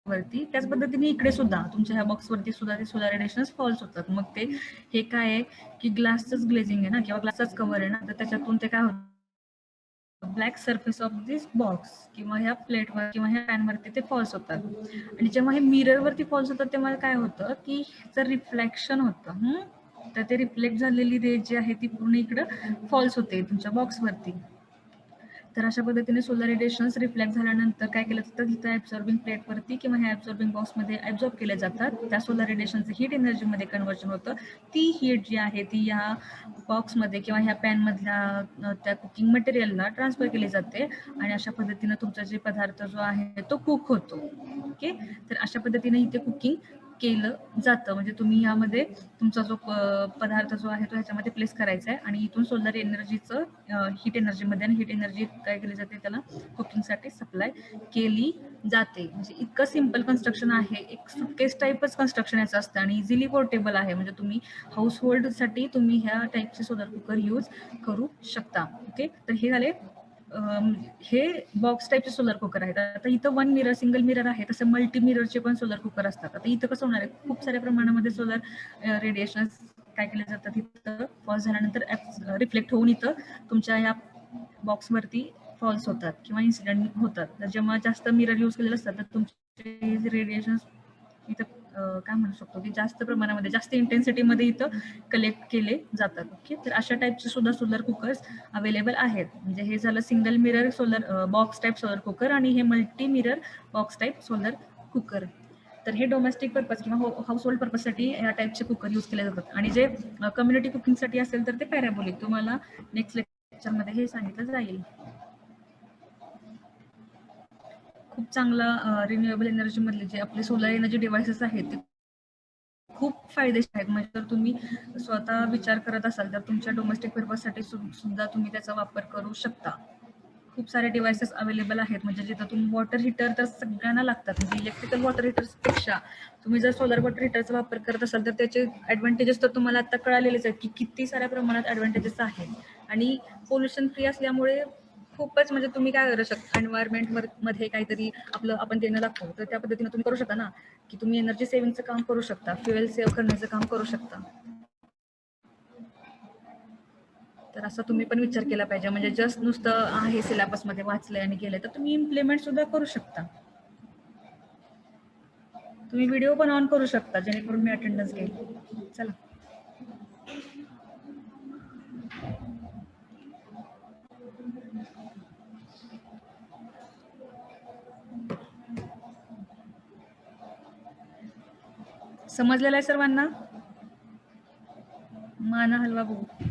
वरती, त्याच पद्धतीने इकडे सुद्धा तुमच्या ह्या बॉक्स वरती सुद्धा ते सोलर रेडिएशन फॉल्स होतात. मग ते हे काय आहे की ग्लासचंच ग्लेझिंग आहे ना, किंवा ग्लासचाच कव्हर आहे ना, तर त्याच्यातून ते काय होतं, black surface of this box किंवा ह्या प्लेटवर किंवा ह्या पॅनवरती ते फॉल्स होतात. आणि जेव्हा हे मिररवरती फॉल्स होतात तेव्हा काय होतं की जर रिफ्लेक्शन होतं, तर ते रिफ्लेक्ट झालेली रेज जी आहे ती पूर्ण इकडं फॉल्स होते तुमच्या बॉक्सवरती. तर अशा पद्धतीने सोलर रेडिएशन्स रिफ्लेक्ट झाल्यानंतर काय केलं जातं, तिथं ॲब्सॉर्बिंग प्लेटवरती किंवा ह्या ॲब्सॉर्बिंग बॉक्समध्ये ॲब्सॉर्ब केले जातात. त्या सोलर रेडिएशनचं हीट एनर्जीमध्ये कन्व्हर्जन होतं. ती हीट जी आहे ती या बॉक्समध्ये किंवा ह्या पॅनमधल्या त्या कुकिंग मटेरियलला ट्रान्सफर केली जाते आणि अशा पद्धतीनं तुमचा जे पदार्थ जो आहे तो कुक होतो. ओके. तर अशा पद्धतीने इथे कुकिंग केलं जातं. म्हणजे तुम्ही यामध्ये तुमचा जो पदार्थ जो आहे तो ह्याच्यामध्ये प्लेस करायचा आहे आणि इथून सोलर एनर्जीचं हीट एनर्जीमध्ये, आणि हीट एनर्जी काय केली जाते त्याला कुकिंगसाठी सप्लाय केली जाते. म्हणजे इतकं सिम्पल कन्स्ट्रक्शन आहे, एक सुटकेस टाईपच कन्स्ट्रक्शन याचं असतं आणि इझिली पोर्टेबल आहे. म्हणजे तुम्ही हाऊस होल्डसाठी तुम्ही ह्या टाईपचे सोलर कुकर यूज करू शकता. ओके. तर हे झाले हे बॉक्स टाईपचे सोलर कुकर आहेत. आता इथं वन मिरर, सिंगल मिरर आहे, तसं मल्टी मिररचे पण सोलर कुकर असतात. आता इथं कसं होणार आहे, खूप साऱ्या प्रमाणामध्ये सोलर रेडिएशन काय केले जातात, इथं फॉल्स झाल्यानंतर रिफ्लेक्ट होऊन इथं तुमच्या या बॉक्सवरती फॉल्स होतात किंवा इन्सिडेंट होतात. तर जेव्हा जास्त मिरर यूज केलेले असतात तर तुमचे रेडिएशन इथं काय म्हणू शकतो की जास्त प्रमाणामध्ये, जास्त इंटेन्सिटीमध्ये इथं कलेक्ट केले जातात. ओके, तर अशा टाईपचे सुद्धा सोलर कुकर्स अवेलेबल आहेत. म्हणजे हे झालं single mirror solar box type solar cooker आणि हे multi mirror box type solar cooker. तर हे डोमेस्टिक पर्पज किंवा हाऊस होल्ड पर्पजसाठी या टाईपचे कुकर यूज केले जातात. आणि जे कम्युनिटी कुकिंगसाठी असेल तर ते पॅराबोलिक. तुम्हाला नेक्स्ट लेक्चरमध्ये हे सांगितलं जाईल. खूप चांगला रिन्युएबल एनर्जी मधले जे आपले सोलर एनर्जी डिव्हाइसेस आहेत ते खूप फायदेशीर आहेत. म्हणजे जर तुम्ही स्वतः विचार करत असाल तर तुमच्या डोमेस्टिक पर्पजसाठी सुद्धा तुम्ही त्याचा वापर करू शकता. खूप सारे डिव्हाइसेस अवेलेबल आहेत. म्हणजे जिथं तुम्ही वॉटर हीटर तर सगळ्यांना लागतात. म्हणजे इलेक्ट्रिकल वॉटर हीटर्सपेक्षा तुम्ही जर सोलर वॉटर हीटरचा वापर करत असाल तर त्याचे ॲडव्हान्टेजेस तर तुम्हाला आता कळालेलेच आहेत की किती साऱ्या प्रमाणात ॲडव्हान्टेजेस आहेत. आणि पोल्युशन फ्री असल्यामुळे खूपच, म्हणजे तुम्ही काय करू शकता, एन्व्हायरमेंट मध्ये काहीतरी आपलं आपण देणं लागतो तर त्या पद्धतीने तुम्ही करू शकता ना, की तुम्ही एनर्जी सेव्हिंगचं काम करू शकता, फ्युएल सेव्ह करण्याचं काम करू शकता. तर असं तुम्ही पण विचार केला पाहिजे. म्हणजे जस्ट नुसतं आहे सिलेबसमध्ये वाचलंय आणि केलंय, तर तुम्ही इम्प्लिमेंट सुद्धा करू शकता. तुम्ही व्हिडिओ पण ऑन करू शकता जेणेकरून मी अटेंडन्स घेईल. चला, समजलेलं आहे सर्वांना? माना हलवा बघू.